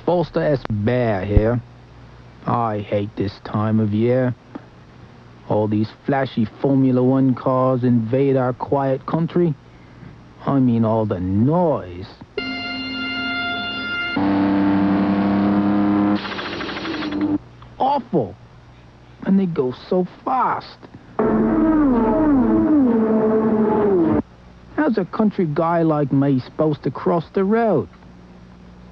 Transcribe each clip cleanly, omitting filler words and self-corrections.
Bolster S. Bear here. I hate this time of year. All these flashy Formula One cars invade our quiet country. I mean all the noise. Awful. And they go so fast. How's a country guy like me supposed to cross the road?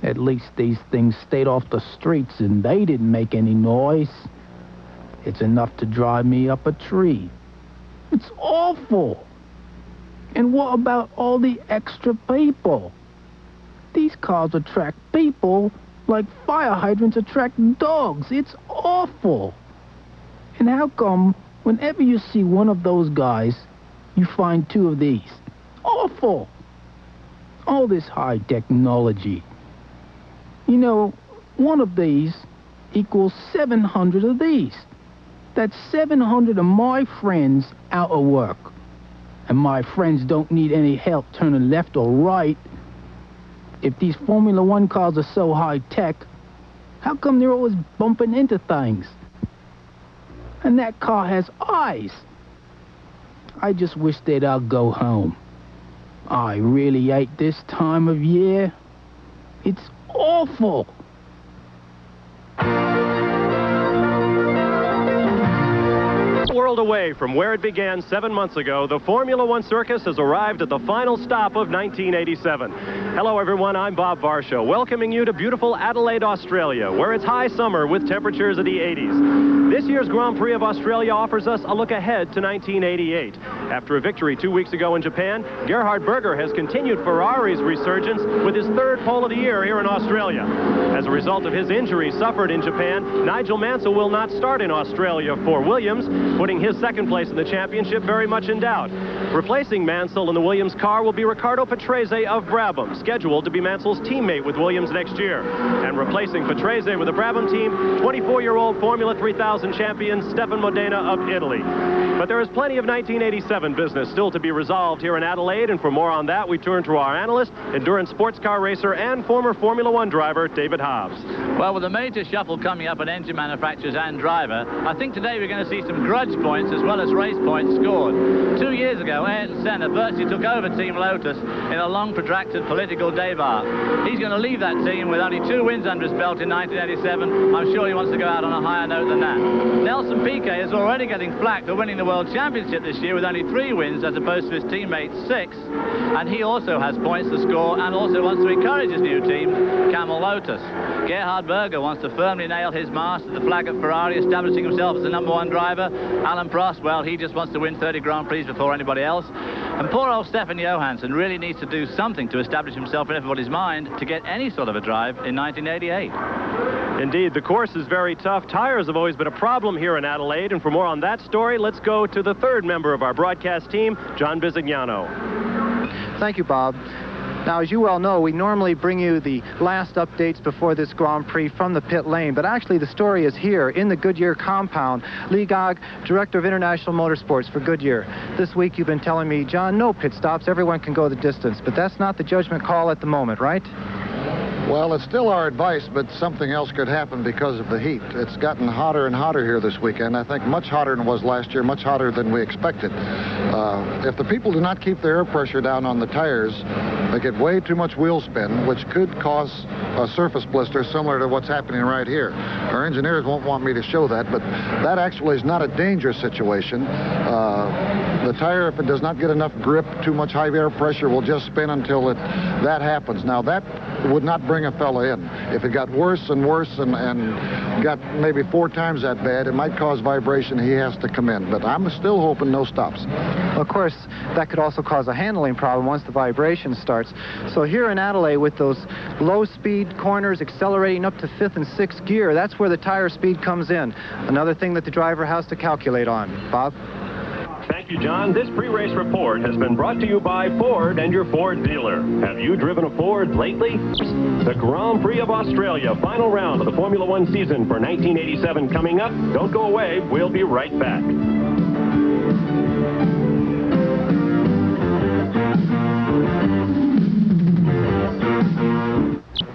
At least these things stayed off the streets and they didn't make any noise. It's enough to drive me up a tree. It's awful. And what about all the extra people? These cars attract people like fire hydrants attract dogs. It's awful. And how come whenever you see one of those guys, you find two of these? Awful. All this high technology. You know, one of these equals 700 of these. That's 700 of my friends out of work. And my friends don't need any help turning left or right. If these Formula One cars are so high-tech, how come they're always bumping into things? And that car has eyes. I just wish they'd all go home. I really hate this time of year. It's awful. World away from where it began 7 months ago, the Formula One circus has arrived at the final stop of 1987. Hello, everyone. I'm Bob Varsho, welcoming you to beautiful Adelaide, Australia, where it's high summer with temperatures of the 80s. This year's Grand Prix of Australia offers us a look ahead to 1988. After a victory 2 weeks ago in Japan, Gerhard Berger has continued Ferrari's resurgence with his third pole of the year here in Australia. As a result of his injuries suffered in Japan, Nigel Mansell will not start in Australia for Williams, putting his second place in the championship very much in doubt. Replacing Mansell in the Williams car will be Riccardo Patrese of Brabham, scheduled to be Mansell's teammate with Williams next year. And replacing Patrese with the Brabham team, 24-year-old Formula 3000 champion Stefan Modena of Italy. But there is plenty of 1987 business still to be resolved here in Adelaide, and for more on that, we turn to our analyst, endurance sports car racer, and former Formula One driver, David Hobbs. Well, with a major shuffle coming up at engine manufacturers and driver, I think today we're going to see some grudge points as well as race points scored. 2 years ago, Ayrton Senna virtually took over Team Lotus in a long, protracted political débat. He's going to leave that team with only 2 wins under his belt in 1987. I'm sure he wants to go out on a higher note than that. Nelson Piquet is already getting flack for winning the World Championship this year with only 3 wins as opposed to his teammate's 6. And he also has points to score and also wants to encourage his new team, Camel Lotus. Gerhard Berger wants to firmly nail his mast at the flag of Ferrari, establishing himself as the #1 driver. Alan Prost, well, he just wants to win 30 Grand Prix before anybody else. And poor old Stefan Johansson really needs to do something to establish himself in everybody's mind to get any sort of a drive in 1988. Indeed, the course is very tough. Tires have always been a problem here in Adelaide. And for more on that story, let's go to the third member of our broadcast team, John Bisignano. Thank you, Bob. Now, as you well know, we normally bring you the last updates before this Grand Prix from the pit lane, but actually the story is here in the Goodyear compound. Lee Gogg, Director of International Motorsports for Goodyear. This week you've been telling me, John, no pit stops, everyone can go the distance, but that's not the judgment call at the moment, right? Well, it's still our advice, but something else could happen because of the heat. It's gotten hotter and hotter here this weekend. I think much hotter than it was last year, much hotter than we expected. If the people do not keep their air pressure down on the tires, they get way too much wheel spin, which could cause a surface blister similar to what's happening right here. Our engineers won't want me to show that, but that actually is not a dangerous situation. The tire, if it does not get enough grip, too much high air pressure, will just spin until that happens. Now, that would not bring a fella in. If it got worse and worse and got maybe 4 times that bad, it might cause vibration. He has to come in. But I'm still hoping no stops. Of course, that could also cause a handling problem once the vibration starts. So here in Adelaide, with those low-speed corners accelerating up to 5th and 6th gear, that's where the tire speed comes in. Another thing that the driver has to calculate on. Bob? Thank you, John. This pre-race report has been brought to you by Ford and your Ford dealer. Have you driven a Ford lately? The Grand Prix of Australia, final round of the Formula One season for 1987 coming up. Don't go away. We'll be right back.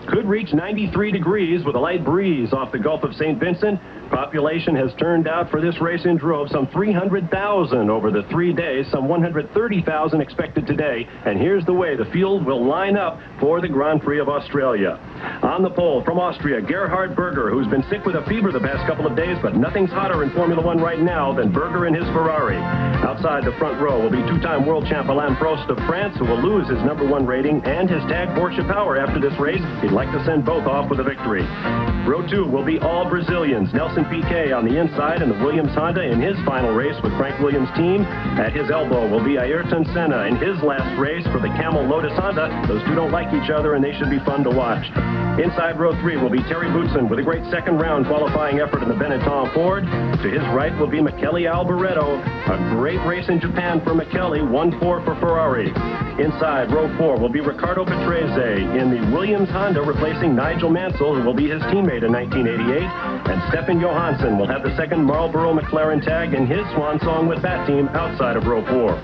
Good reached 93 degrees with a light breeze off the Gulf of St. Vincent. Population has turned out for this race in droves, some 300,000 over the 3 days, some 130,000 expected today. And here's the way the field will line up for the Grand Prix of Australia. On the pole from Austria, Gerhard Berger, who's been sick with a fever the past couple of days, but nothing's hotter in Formula One right now than Berger and his Ferrari. Outside the front row will be two-time world champ Alain Prost of France, who will lose his #1 rating and his tag Porsche power after this race. He'd like to send both off with a victory. Row 2 will be all Brazilians. Nelson Piquet on the inside in the Williams Honda in his final race with Frank Williams' team. At his elbow will be Ayrton Senna in his last race for the Camel Lotus Honda. Those two don't like each other, and they should be fun to watch. Inside row 3 will be Terry Boutsen with a great second-round qualifying effort in the Benetton Ford. To his right will be Michele Alboreto. A great race in Japan for Michele, 1-4 for Ferrari. Inside row 4 will be Riccardo Patrese in the Williams Honda, replacing Nigel Mansell, who will be his teammate in 1988. And Stefan Johansson will have the second Marlboro McLaren tag in his swan song with that team outside of row 4.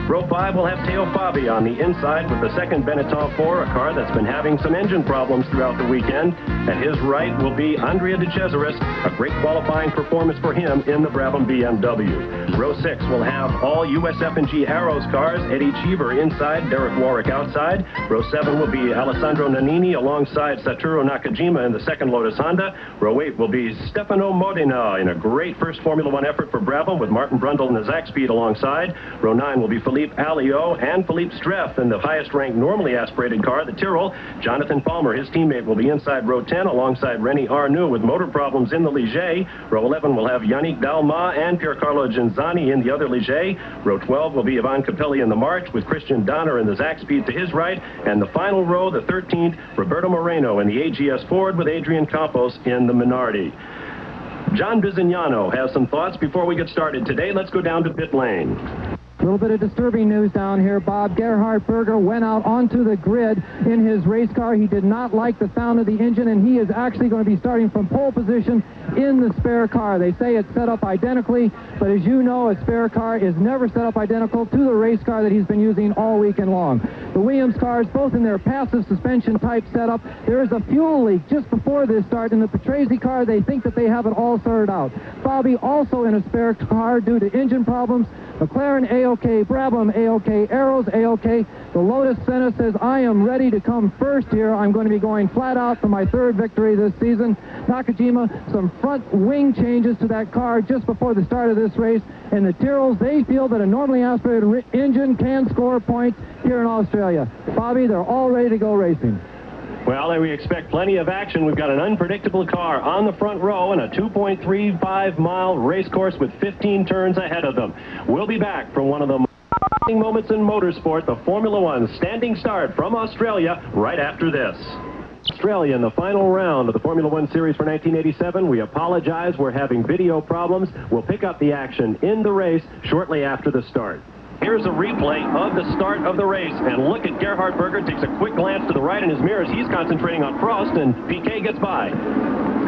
Row 5 will have Teo Fabi on the inside with the second Benetton 4, a car that's been having some engine problems throughout the weekend. At his right will be Andrea De Cesaris, a great qualifying performance for him in the Brabham BMW. Row 6 will have all USF&G Arrows cars, Eddie Cheever inside, Derek Warwick outside. Row 7 will be Alessandro Nannini alongside Satoru Nakajima in the second Lotus Honda. Row 8 will be Stefano Modena in a great first Formula One effort for Brabham with Martin Brundle and the Zach Speed alongside. Row 9 will be Philippe Alliot and Philippe Streff in the highest-ranked normally aspirated car, the Tyrrell. Jonathan Palmer, his teammate, will be inside row 10 alongside Rennie Arnoux with motor problems in the Ligier. Row 11 will have Yannick Dalma and Piercarlo Genzani in the other Ligier. Row 12 will be Ivan Capelli in the March with Christian Donner in the Zach Speed to his right. And the final row, the 13th, Roberto Moreno in the AGS Ford with Adrian Campos in the Minardi. John Bizignano has some thoughts before we get started today. Let's go down to pit lane. A little bit of disturbing news down here, Bob. Gerhard Berger went out onto the grid in his race car. He did not like the sound of the engine, and he is actually going to be starting from pole position in the spare car. They say it's set up identically, but as you know, a spare car is never set up identical to the race car that he's been using all weekend long. The Williams cars, both in their passive suspension type setup, there is a fuel leak just before this start. In the Patrese car, they think that they have it all sorted out. Bobby also in a spare car due to engine problems. McLaren A-OK, Brabham A-OK, Arrows A-OK. The Lotus Senna says, I am ready to come first here. I'm going to be going flat out for my third victory this season. Nakajima, some front wing changes to that car just before the start of this race. And the Tyrrells, they feel that a normally aspirated engine can score points here in Australia. Bobby, they're all ready to go racing. Well, and we expect plenty of action. We've got an unpredictable car on the front row and a 2.35-mile race course with 15 turns ahead of them. We'll be back from one of the moments in motorsport, the Formula One standing start from Australia, right after this. Australia in the final round of the Formula One Series for 1987. We apologize. We're having video problems. We'll pick up the action in the race shortly after the start. Here's a replay of the start of the race, and look at Gerhard Berger. Takes a quick glance to the right in his mirrors. He's concentrating on Prost, and Piquet gets by.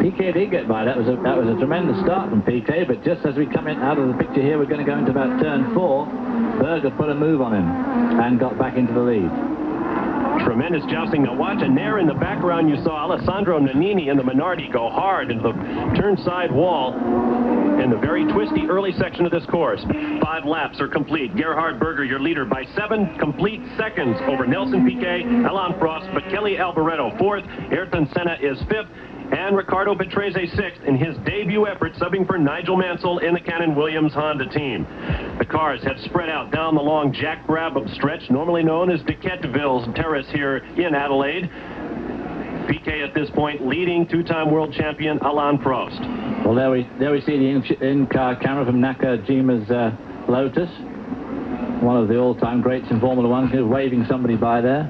Piquet did get by. That was a tremendous start from Piquet, but just as we come in out of the picture here, we're going to go into about turn 4. Berger put a move on him and got back into the lead. Tremendous jousting. Now watch, and there in the background you saw Alessandro Nannini in the Minardi go hard into the turn side wall in the very twisty early section of this course. 5 laps are complete. Gerhard Berger, your leader, by 7 complete seconds over Nelson Piquet, Alain Prost, Michele Alboreto 4th, Ayrton Senna is 5th, and Riccardo Patrese 6th in his debut effort, subbing for Nigel Mansell in the Cannon Williams Honda team. The cars have spread out down the long Jack Brabham stretch, normally known as Dequetteville's Terrace here in Adelaide. Piquet at this point leading 2-time world champion Alain Prost. Well, there we see the in-car camera from Nakajima's Lotus, one of the all-time greats in Formula One. He's waving somebody by there.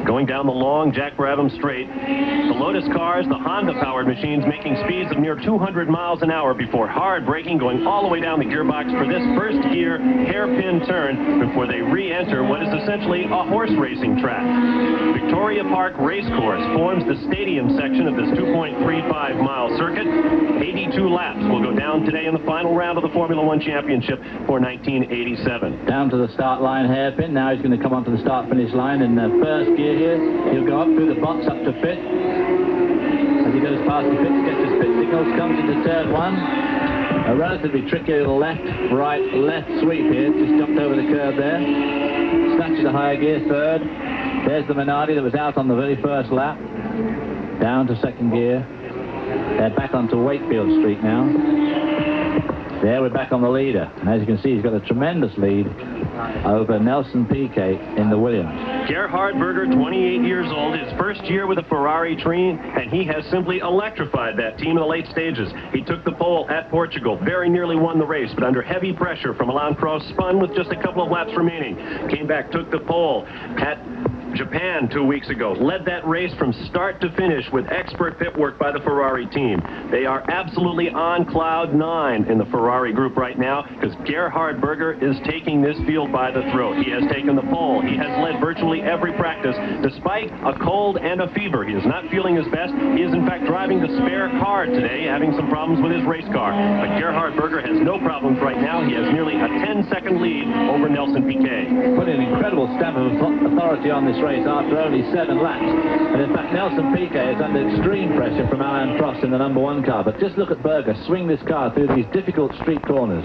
Going down the long Jack Brabham straight, the Lotus cars, the Honda-powered machines, making speeds of near 200 miles an hour before hard braking, going all the way down the gearbox for this first gear hairpin turn before they re-enter what is essentially a horse racing track. Victoria Park Racecourse forms the stadium section of this 2.35-mile circuit. 80 2 laps will go down today in the final round of the Formula One Championship for 1987. Down to the start line hairpin. Now he's going to come onto the start-finish line in the first gear here. He'll go up through the box up to pit. As he goes past the pit, gets his pit signals, comes into turn 1. A relatively tricky little left, right, left sweep here. Just jumped over the curb there. Snatches a higher gear, third. There's the Minardi that was out on the very first lap. Down to second gear. They're back onto Wakefield Street now. There we're back on the leader. And as you can see, he's got a tremendous lead over Nelson Piquet in the Williams. Gerhard Berger, 28 years old, his first year with a Ferrari team, and he has simply electrified that team in the late stages. He took the pole at Portugal, very nearly won the race, but under heavy pressure from Alain Prost, spun with just a couple of laps remaining. Came back, took the pole at Japan 2 weeks ago, led that race from start to finish with expert pit work by the Ferrari team. They are absolutely on cloud 9 in the Ferrari group right now because Gerhard Berger is taking this field by the throat. He has taken the pole. He has led virtually every practice despite a cold and a fever. He is not feeling his best. He is in fact driving the spare car today, having some problems with his race car. But Gerhard Berger has no problems right now. He has nearly a 10-second lead over Nelson Piquet. Put an incredible stamp of authority on this race after only 7 laps. And in fact, Nelson Piquet is under extreme pressure from Alain Prost in the #1 car. But just look at Berger swing this car through these difficult street corners.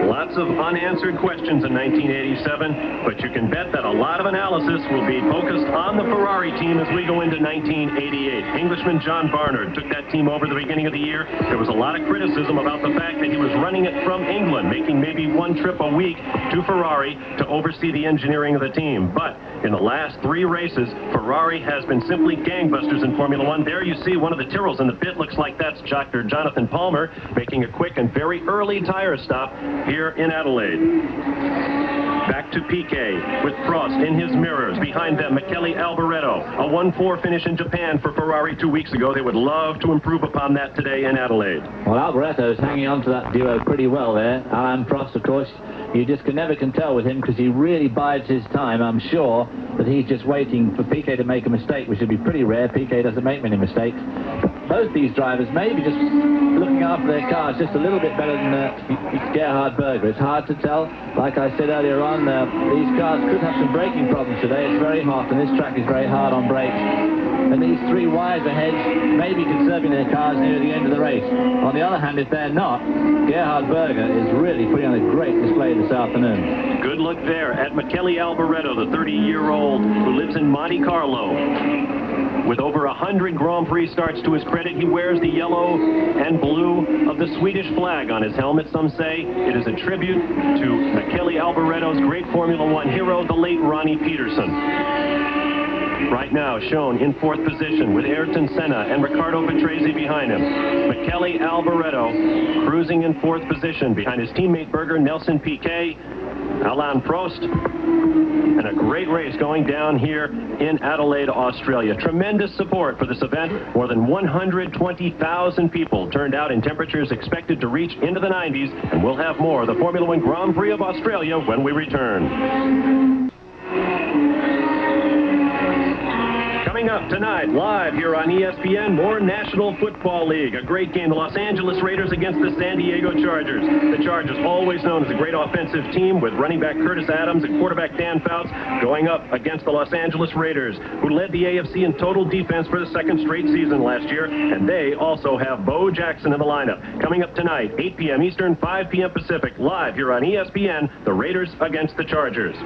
Lots of unanswered questions in 1987, but you can bet that a lot of analysis will be focused on the Ferrari team as we go into 1988. Englishman John Barnard took that team over at the beginning of the year. There was a lot of criticism about the fact that he was running it from England, making maybe 1 trip a week to Ferrari to oversee the engineering of the team. But in the last 3 races, Ferrari has been simply gangbusters in Formula One. There you see one of the Tyrrells in the pit. Looks like that's Dr. Jonathan Palmer making a quick and very early tire stop here in Adelaide. Back to Piquet with Prost in his mirrors. Behind them, Michele Alboreto. A 1-4 finish in Japan for Ferrari 2 weeks ago. They would love to improve upon that today in Adelaide. Well, Alboreto is hanging on to that duo pretty well there. Alain Prost, of course, you just never can tell with him because he really bides his time. I'm sure that he's just waiting for Piquet to make a mistake, which would be pretty rare. Piquet doesn't make many mistakes. Both these drivers maybe just looking after their cars just a little bit better than Gerhard Berger. It's hard to tell. Like I said earlier on, these cars could have some braking problems today. It's very hot and this track is very hard on brakes. And these 3 wires ahead may be conserving their cars near the end of the race. On the other hand, if they're not, Gerhard Berger is really putting on a great display this afternoon. Good look there at Michele Alboreto, the 30-year-old who lives in Monte Carlo. With over 100 Grand Prix starts to his credit, he wears the yellow and blue of the Swedish flag on his helmet, some say. It is a tribute to Michele Alboreto's great Formula One hero, the late Ronnie Peterson. Right now shown in 4th position with Ayrton Senna and Riccardo Patrese behind him. Michele Alboreto cruising in 4th position behind his teammate Berger, Nelson Piquet, Alain Prost, and a great race going down here in Adelaide, Australia. Tremendous support for this event. More than 120,000 people turned out in temperatures expected to reach into the 90s, and we'll have more of the Formula One Grand Prix of Australia when we return. Coming up tonight, live here on ESPN, more National Football League. A great game, the Los Angeles Raiders against the San Diego Chargers. The Chargers, always known as a great offensive team with running back Curtis Adams and quarterback Dan Fouts, going up against the Los Angeles Raiders, who led the AFC in total defense for the 2nd straight season last year. And they also have Bo Jackson in the lineup. Coming up tonight, 8 p.m. Eastern, 5 p.m. Pacific, live here on ESPN, the Raiders against the Chargers.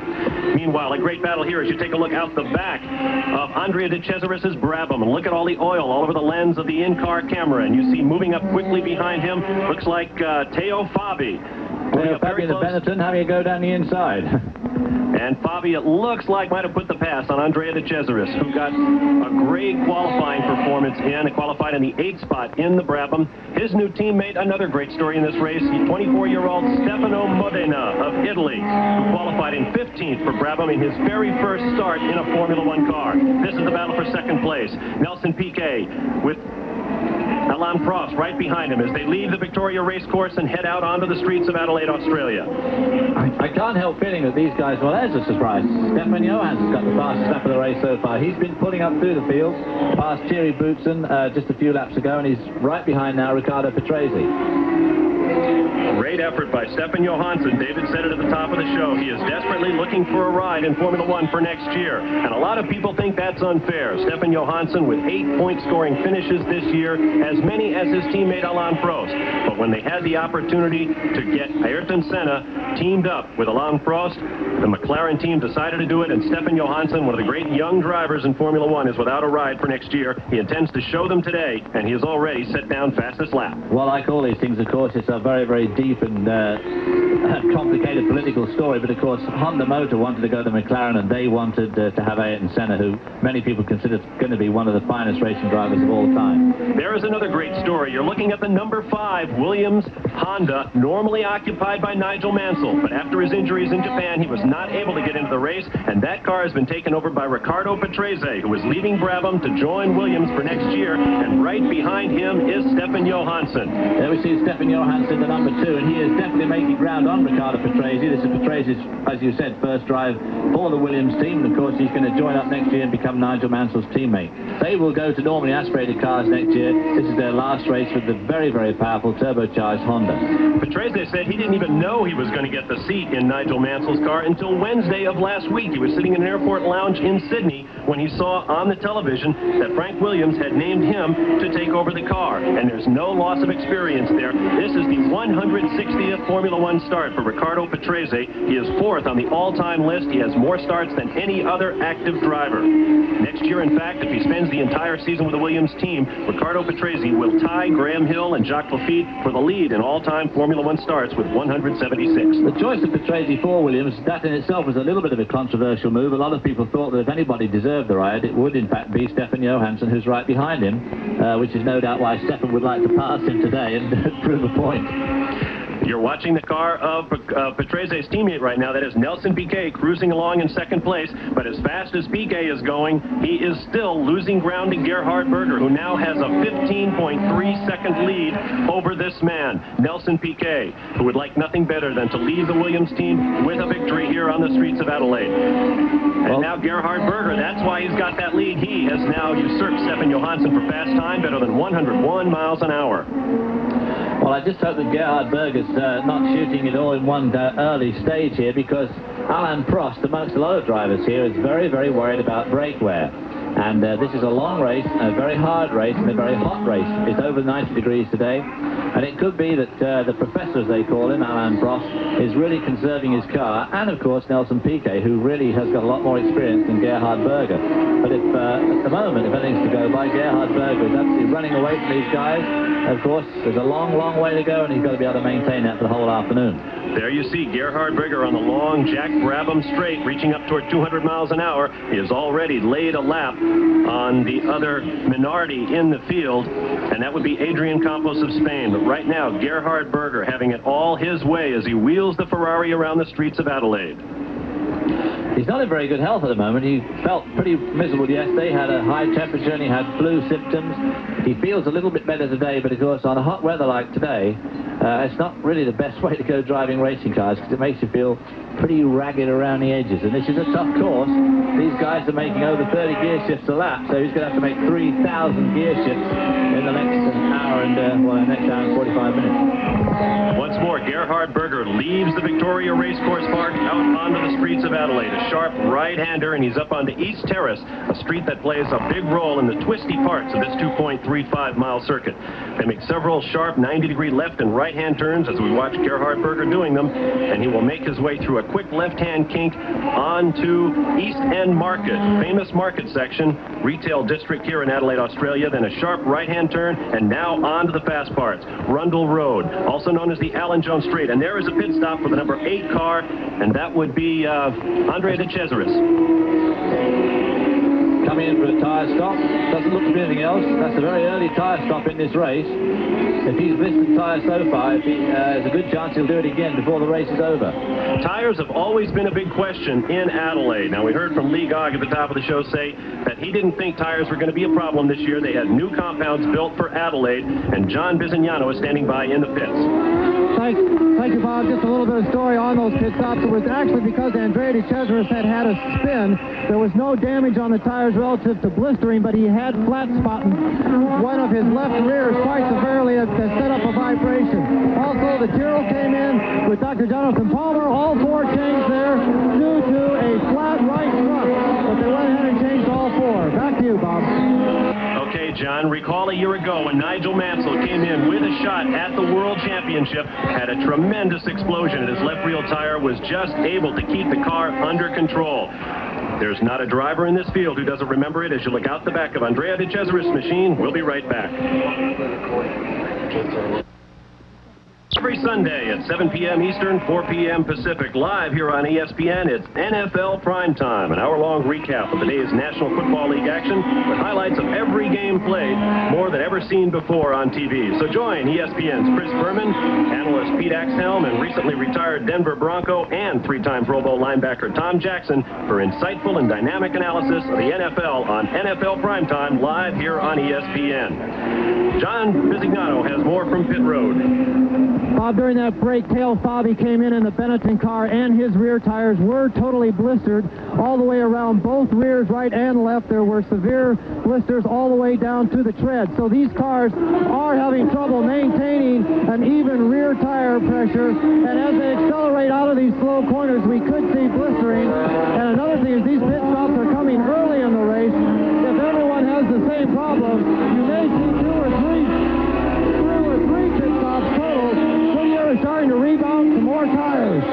Meanwhile, a great battle here as you take a look out the back of Andrea de Cesaris's Brabham, and look at all the oil all over the lens of the in-car camera, and you see moving up quickly behind him, looks like Teo Fabi. Teo Fabi and the Benetton having a go down the inside. And Fabi, it looks like, might have put the pass on Andrea de Cesaris, who got a great qualifying performance and qualified in the 8th spot in the Brabham. His new teammate, another great story in this race, 24-year-old Stefano Modena of Italy, who qualified in 15th for Brabham in his very first start in a Formula One car. This is the battle for 2nd place. Nelson Piquet with Alain Prost right behind him as they leave the Victoria Racecourse and head out onto the streets of Adelaide, Australia. I can't help feeling that these guys, well, there's a surprise. Stefan Johansson's got the fastest lap of the race so far. He's been pulling up through the field, past Thierry Boutsen just a few laps ago, and he's right behind now Riccardo Patrese. Great effort by Stefan Johansson. David said it at the top of the show. He is desperately looking for a ride in Formula One for next year. And a lot of people think that's unfair. Stefan Johansson with 8-point scoring finishes this year, as many as his teammate Alain Prost. But when they had the opportunity to get Ayrton Senna teamed up with Alain Prost, the McLaren team decided to do it, and Stefan Johansson, one of the great young drivers in Formula One, is without a ride for next year. He intends to show them today, and he has already set down fastest lap. Well, like all these things, of course, it's a very, very deep and complicated political story, but of course Honda Motor wanted to go to McLaren, and they wanted to have Ayrton Senna, who many people consider going to be one of the finest racing drivers of all time. There is another great story. You're looking at the number 5 Williams Honda, normally occupied by Nigel Mansell, but after his injuries in Japan, he was not able to get into the race, and that car has been taken over by Riccardo Patrese, who is leaving Brabham to join Williams for next year, and right behind him is Stefan Johansson. There we see Stefan Johansson, the number 2, and he is definitely making ground on Riccardo Patrese. This is Patrese, as you said, first drive for the Williams team, and of course he's going to join up next year and become Nigel Mansell's teammate. They will go to normally aspirated cars next year. This is their last race with the very, very powerful turbocharged Honda. Patrese said he didn't even know he was going to get the seat in Nigel Mansell's car until Wednesday of last week. He was sitting in an airport lounge in Sydney when he saw on the television that Frank Williams had named him to take over the car, and there's no loss of experience there. This is the 160th Formula One start for Riccardo Patrese. He is 4th on the all-time list. He has more starts than any other active driver. Next year, in fact, if he spends the entire season with the Williams team, Riccardo Patrese will tie Graham Hill and Jacques Lafitte for the lead in all-time Formula One starts with 176. The choice of Patrese for Williams, that in itself was a little bit of a controversial move. A lot of people thought that if anybody deserved the ride, it would in fact be Stefan Johansson, who's right behind him, which is no doubt why Stefan would like to pass him today and prove a point. You're watching the car of Patrese's teammate right now. That is Nelson Piquet cruising along in 2nd place. But as fast as Piquet is going, he is still losing ground to Gerhard Berger, who now has a 15.3-second lead over this man, Nelson Piquet, who would like nothing better than to lead the Williams team with a victory here on the streets of Adelaide. And now Gerhard Berger, that's why he's got that lead. He has now usurped Stefan Johansson for fast time, better than 101 miles an hour. Well, I just hope that Gerhard Berger's not shooting it all in one early stage here, because Alain Prost, amongst a lot of drivers here, is very, very worried about brake wear. And this is a long race, a very hard race, and a very hot race. It's over 90 degrees today, and it could be that the professor, as they call him, Alain Prost, is really conserving his car, and of course Nelson Piquet, who really has got a lot more experience than Gerhard Berger. But if at the moment, if anything's to go by, Gerhard Berger is absolutely running away from these guys. Of course, there's a long, long way to go, and he's got to be able to maintain that for the whole afternoon. There you see Gerhard Berger on the long Jack Brabham straight, reaching up toward 200 miles an hour. He has already laid a lap on the other minority in the field, and that would be Adrian Campos of Spain. But right now, Gerhard Berger having it all his way as he wheels the Ferrari around the streets of Adelaide. He's not in very good health at the moment. He felt pretty miserable yesterday, had a high temperature, and he had flu symptoms. He feels a little bit better today, but of course on a hot weather like today, it's not really the best way to go driving racing cars, because it makes you feel pretty ragged around the edges. And this is a tough course. These guys are making over 30 gear shifts a lap, so he's going to have to make 3,000 gear shifts in the next hour and, the next hour and 45 minutes. Once more, Gerhard Berger leaves the Victoria Racecourse Park out onto the streets of Adelaide. A sharp right-hander, and he's up onto East Terrace, a street that plays a big role in the twisty parts of this 2.35-mile circuit. They make several sharp 90-degree left and right-hand turns as we watch Gerhard Berger doing them, and he will make his way through a quick left-hand kink onto East End Market, famous market section, retail district here in Adelaide, Australia, then a sharp right-hand turn, and now onto the fast parts, Rundle Road, also known as the Alan Jones Straight. And there is a pit stop for the number 8 car, and that would be Andrea de Cesaris. coming in for a tyre stop. Doesn't look to be anything else. That's a very early tyre stop in this race. If he's blistered tyres so far, there's a good chance he'll do it again before the race is over. Tires have always been a big question in Adelaide. Now, we heard from Lee Gogg at the top of the show say that he didn't think tires were going to be a problem this year. They had new compounds built for Adelaide, and John Bisignano is standing by in the pits. Thank you, Bob. Just a little bit of story on those pit stops. It was actually because Andrea de Cesaris had a spin. There was no damage on the tires relative to blistering, but he had flat spotting one of his left rears quite severely that set up a vibration. Also, the Tyrrell came in with Dr. Jonathan Palmer. All four changed there due to a flat right front, but they went ahead and changed all four. Back to you, Bob. Okay, John, recall a year ago when Nigel Mansell came in with a shot at the World Championship, had a tremendous explosion, and his left rear tire was just able to keep the car under control. There's not a driver in this field who doesn't remember it as you look out the back of Andrea de Cesaris' machine. We'll be right back. Every Sunday at 7 p.m. Eastern, 4 p.m. Pacific, live here on ESPN, it's NFL Primetime, an hour-long recap of the day's National Football League action with highlights of every game played, more than ever seen before on TV. So join ESPN's Chris Berman, analyst Pete Axhelm, and recently retired Denver Bronco and three-time Pro Bowl linebacker Tom Jackson for insightful and dynamic analysis of the NFL on NFL Primetime, live here on ESPN. John Bisignano has more from Pit Road. Bob, during that break, Cale Fabi came in the Benetton car, and his rear tires were totally blistered all the way around both rears, right and left. There were severe blisters all the way down to the tread. So these cars are having trouble maintaining an even rear tire pressure, and as they accelerate out of these slow corners, we could see blistering. And another thing is these pit stops are coming early in the race. If everyone has the same problem, you may see two or three pit stops total. Is starting to rebound some more tires.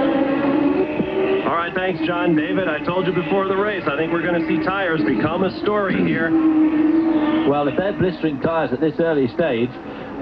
All right, thanks, John. David, I told you before the race, I think we're going to see tires become a story here. Well, if they're blistering tires at this early stage,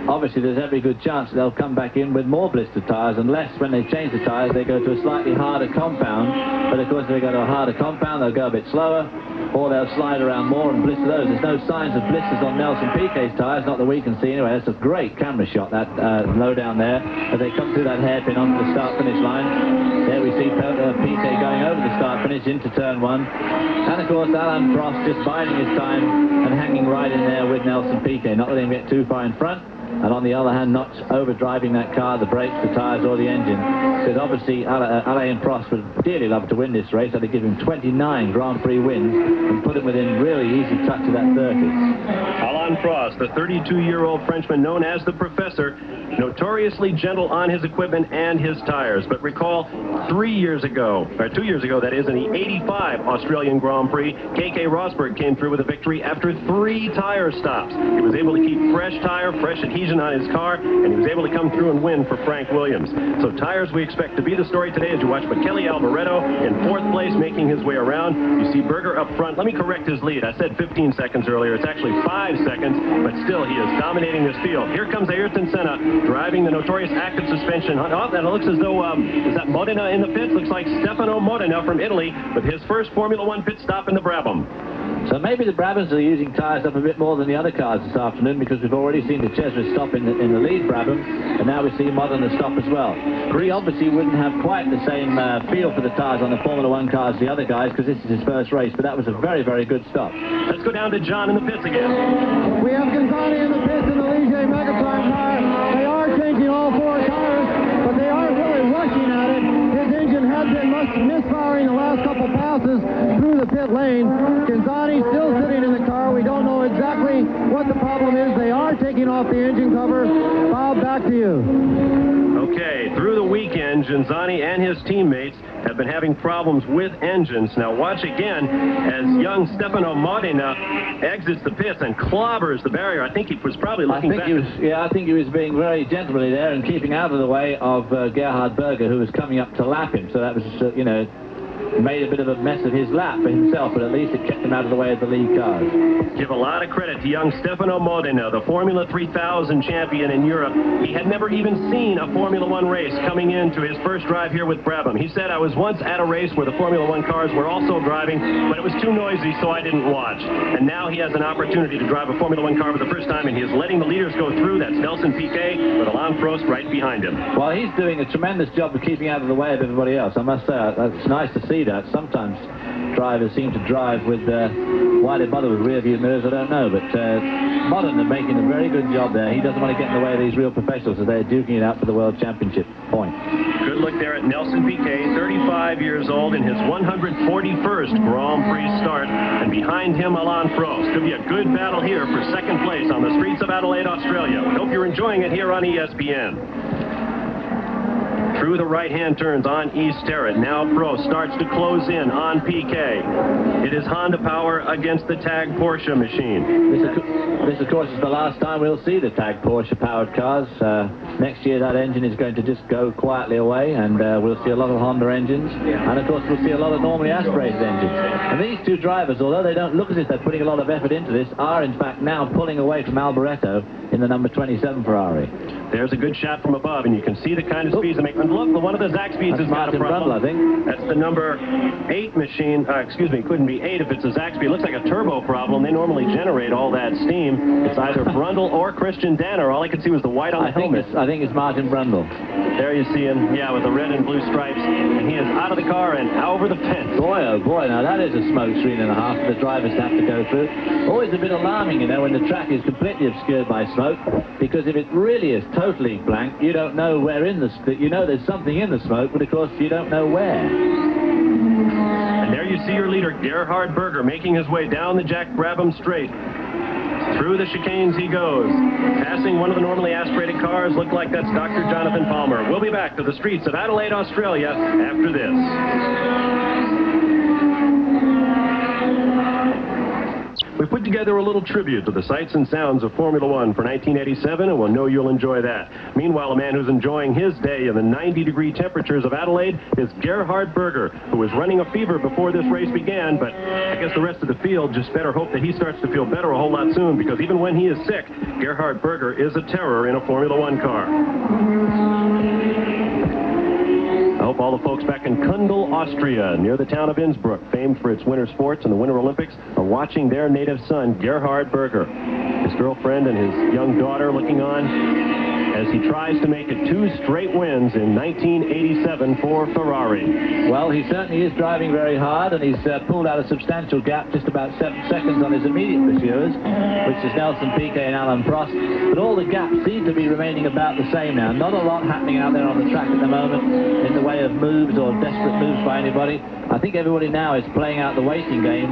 obviously there's every good chance they'll come back in with more blistered tires, unless when they change the tires they go to a slightly harder compound. But of course if they go to a harder compound they'll go a bit slower, or they'll slide around more and blister those. There's no signs of blisters on Nelson Piquet's tires, not that we can see anyway. That's a great camera shot, that low down there, as they come through that hairpin onto the start-finish line. There we see Piquet going over the start-finish into turn one. And of course Alain Prost just biding his time and hanging right in there with Nelson Piquet, not letting him get too far in front. And on the other hand, not overdriving that car, the brakes, the tires, or the engine. Because obviously, Alain Prost would dearly love to win this race. That'd give him 29 Grand Prix wins and put him within really easy touch of that 30. Alain Prost, the 32-year-old Frenchman known as the Professor, notoriously gentle on his equipment and his tires. But recall 2 years ago, that is, in the 85 Australian Grand Prix, K.K. Rosberg came through with a victory after 3 tire stops. He was able to keep fresh tire, fresh adhesion on his car, and he was able to come through and win for Frank Williams. So tires we expect to be the story today as you watch Michele Alboreto in 4th place making his way around. You see Berger up front. Let me correct his lead. I said 15 seconds earlier. It's actually 5 seconds, but still he is dominating this field. Here comes Ayrton Senna driving the notorious active suspension. Oh, and it looks as though, is that Modena in the pits? Looks like Stefano Modena from Italy with his first Formula One pit stop in the Brabham. So maybe the Brabhams are using tyres up a bit more than the other cars this afternoon, because we've already seen the Cesaris stop in the lead Brabham, and now we see Modena stop as well. He obviously wouldn't have quite the same feel for the tyres on the Formula One cars as the other guys, because this is his first race, but that was a very, very good stop. Let's go down to John in the pits again. We have Gonzalez in the pits in the Ligier Megatron car. They are changing all 4 tires, but they aren't really rushing at it. His engine has been misfiring the last couple passes through the pit lane. Gonzalez still sitting in the car. We don't know exactly what the problem is. They are taking off the engine cover. Bob, back to you. Okay, through the weekend, Genzani and his teammates have been having problems with engines. Now watch again as young Stefano Modena exits the pits and clobbers the barrier. I think he was probably looking back. I think he was being very gentlemanly there and keeping out of the way of Gerhard Berger, who was coming up to lap him. So that was, made a bit of a mess of his lap for himself, but at least it kept him out of the way of the lead cars. Give a lot of credit to young Stefano Modena, the Formula 3000 champion in Europe. He had never even seen a Formula One race coming into his first drive here with Brabham. He said, I was once at a race where the Formula One cars were also driving, but it was too noisy, so I didn't watch. And now he has an opportunity to drive a Formula One car for the first time, and he is letting the leaders go through. That's Nelson Piquet with Alain Prost right behind him. Well, he's doing a tremendous job of keeping out of the way of everybody else. I must say, it's nice to see that. Sometimes drivers seem to drive with, why they bother with rear view mirrors, I don't know, but Modern are making a very good job there. He doesn't want to get in the way of these real professionals as they're duking it out for the World Championship point. Good look there at Nelson Piquet, 35 years old in his 141st Grand Prix start, and behind him Alain Prost. Could be a good battle here for second place on the streets of Adelaide, Australia. We hope you're enjoying it here on ESPN. Through the right-hand turns on East Terrace. Now Prost starts to close in on Piquet. It is Honda power against the Tag Porsche machine. This, of course, is the last time we'll see the Tag Porsche-powered cars. Next year, that engine is going to just go quietly away, and we'll see a lot of Honda engines. And, of course, we'll see a lot of normally aspirated engines. And these two drivers, although they don't look as if they're putting a lot of effort into this, are, in fact, now pulling away from Alboreto in the number 27 Ferrari. There's a good shot from above, and you can see the kind of speeds they make. And look, one of the Zach speeds has got a problem. Brundle, I think. That's the number 8 machine. Excuse me, it couldn't be 8 if it's a Zach speed. It looks like a turbo problem. They normally generate all that steam. It's either Brundle or Christian Danner. All I could see was the white on the helmet. I think it's Martin Brundle. There you see him, yeah, with the red and blue stripes. And he is out of the car and over the fence. Boy, oh boy, now that is a smoke screen and a half for the drivers to have to go through. Always a bit alarming, you know, when the track is completely obscured by smoke, because if it really is totally blank, you don't know where in the smoke. You know there's something in the smoke, but of course you don't know where. And there you see your leader, Gerhard Berger, making his way down the Jack Brabham straight. Through the chicanes he goes, passing one of the normally aspirated cars. Look like that's Dr. Jonathan Palmer. We'll be back to the streets of Adelaide, Australia after this. We put together a little tribute to the sights and sounds of Formula One for 1987, and we'll know you'll enjoy that. Meanwhile, a man who's enjoying his day in the 90-degree temperatures of Adelaide is Gerhard Berger, who was running a fever before this race began, but I guess the rest of the field just better hope that he starts to feel better a whole lot soon, because even when he is sick, Gerhard Berger is a terror in a Formula One car. I hope all the folks back in Kundl, Austria, near the town of Innsbruck, famed for its winter sports and the Winter Olympics, are watching their native son, Gerhard Berger. His girlfriend and his young daughter looking on as he tries to make it 2 straight wins in 1987 for Ferrari. Well, he certainly is driving very hard, and he's pulled out a substantial gap, just about 7 seconds on his immediate pursuers, which is Nelson Piquet and Alain Prost. But all the gaps seem to be remaining about the same now. Not a lot happening out there on the track at the moment in the way of moves or desperate moves by anybody. I think everybody now is playing out the waiting game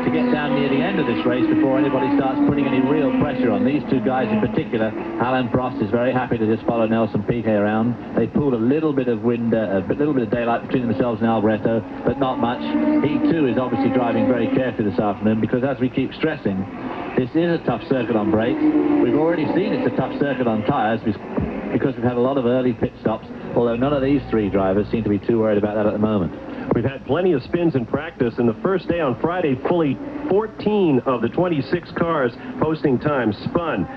to get down near the end of this race before anybody starts putting any real pressure on. These two guys in particular, Alain Prost is very happy to just follow Nelson Piquet around. They pulled a little bit of wind, a little bit of daylight between themselves and Alboreto, but not much. He too is obviously driving very carefully this afternoon, because as we keep stressing, this is a tough circuit on brakes. We've already seen it's a tough circuit on tyres because we've had a lot of early pit stops, although none of these 3 drivers seem to be too worried about that at the moment. We've had plenty of spins in practice. In the first day on Friday, fully 14 of the 26 cars posting times spun.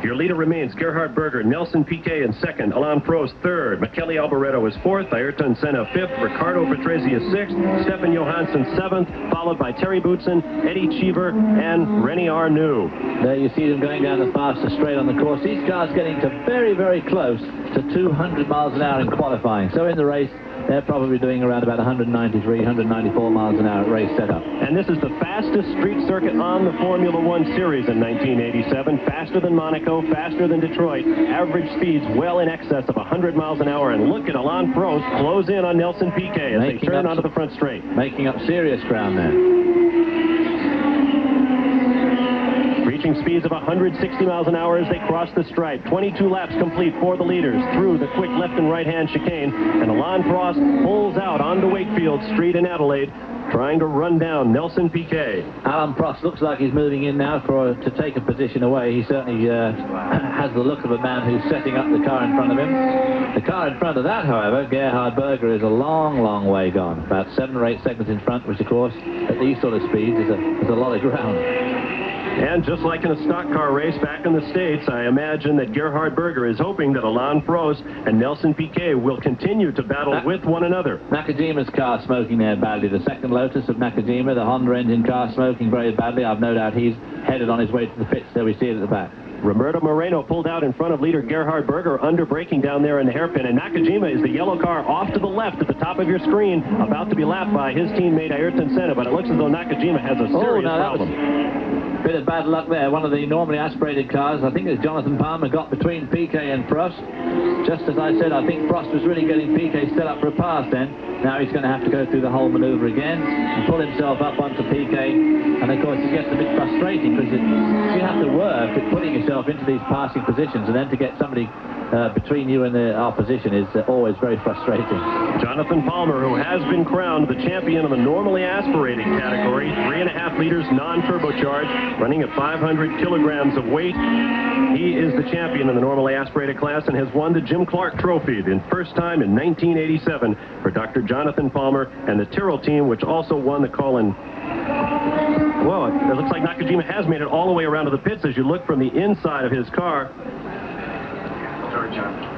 Your leader remains Gerhard Berger, Nelson Piquet in second, Alain Prost third, Michele Alboreto is fourth, Ayrton Senna fifth, Ricardo Patrese is sixth, Stefan Johansson seventh, followed by Terry Boutsen, Eddie Cheever, and René Arnoux. There you see them going down the fastest straight on the course. These cars getting to very, very close to 200 miles an hour in qualifying. So in the race, they're probably doing around about 193, 194 miles an hour at race setup. And this is the fastest street circuit on the Formula One series in 1987. Faster than Monaco, faster than Detroit. Average speeds well in excess of 100 miles an hour. And look at Alain Prost close in on Nelson Piquet as they turn onto the front straight. Making up serious ground there. Reaching speeds of 160 miles an hour as they cross the stripe. 22 laps complete for the leaders through the quick left and right-hand chicane. And Alain Prost pulls out onto Wakefield Street in Adelaide. trying to run down Nelson Piquet. Alain Prost looks like he's moving in now to take a position away. He certainly has the look of a man who's setting up the car in front of him. The car in front of that, however, Gerhard Berger, is a long, long way gone. About 7 or 8 seconds in front, which, of course, at these sort of speeds is a lot of ground. And just like in a stock car race back in the States, I imagine that Gerhard Berger is hoping that Alain Prost and Nelson Piquet will continue to battle with one another. Nakajima's car smoking there badly. The second Lotus of Nakajima, the Honda engine car, smoking very badly. I've no doubt he's headed on his way to the pits. There we see it at the back. Roberto Moreno pulled out in front of leader Gerhard Berger, under braking down there in the hairpin, and Nakajima is the yellow car off to the left at the top of your screen, about to be lapped by his teammate Ayrton Senna, but it looks as though Nakajima has a serious problem. Bit of bad luck there. One of the normally aspirated cars, I think it was Jonathan Palmer, got between Piquet and Prost. Just as I said, I think Prost was really getting Piquet set up for a pass then. Now he's going to have to go through the whole maneuver again and pull himself up onto Piquet. And of course it gets a bit frustrating because you have to work at putting yourself into these passing positions, and then to get somebody between you and the opposition is always very frustrating. Jonathan Palmer, who has been crowned the champion of the normally aspirated category, 3.5 liters non-turbocharged, running at 500 kilograms of weight. He is the champion in the normally aspirated class and has won the Jim Clark Trophy, the first time in 1987 for Dr. Jonathan Palmer and the Tyrrell team, which also won the Colin. Well, it looks like Nakajima has made it all the way around to the pits as you look from the inside of his car. Sorry, John.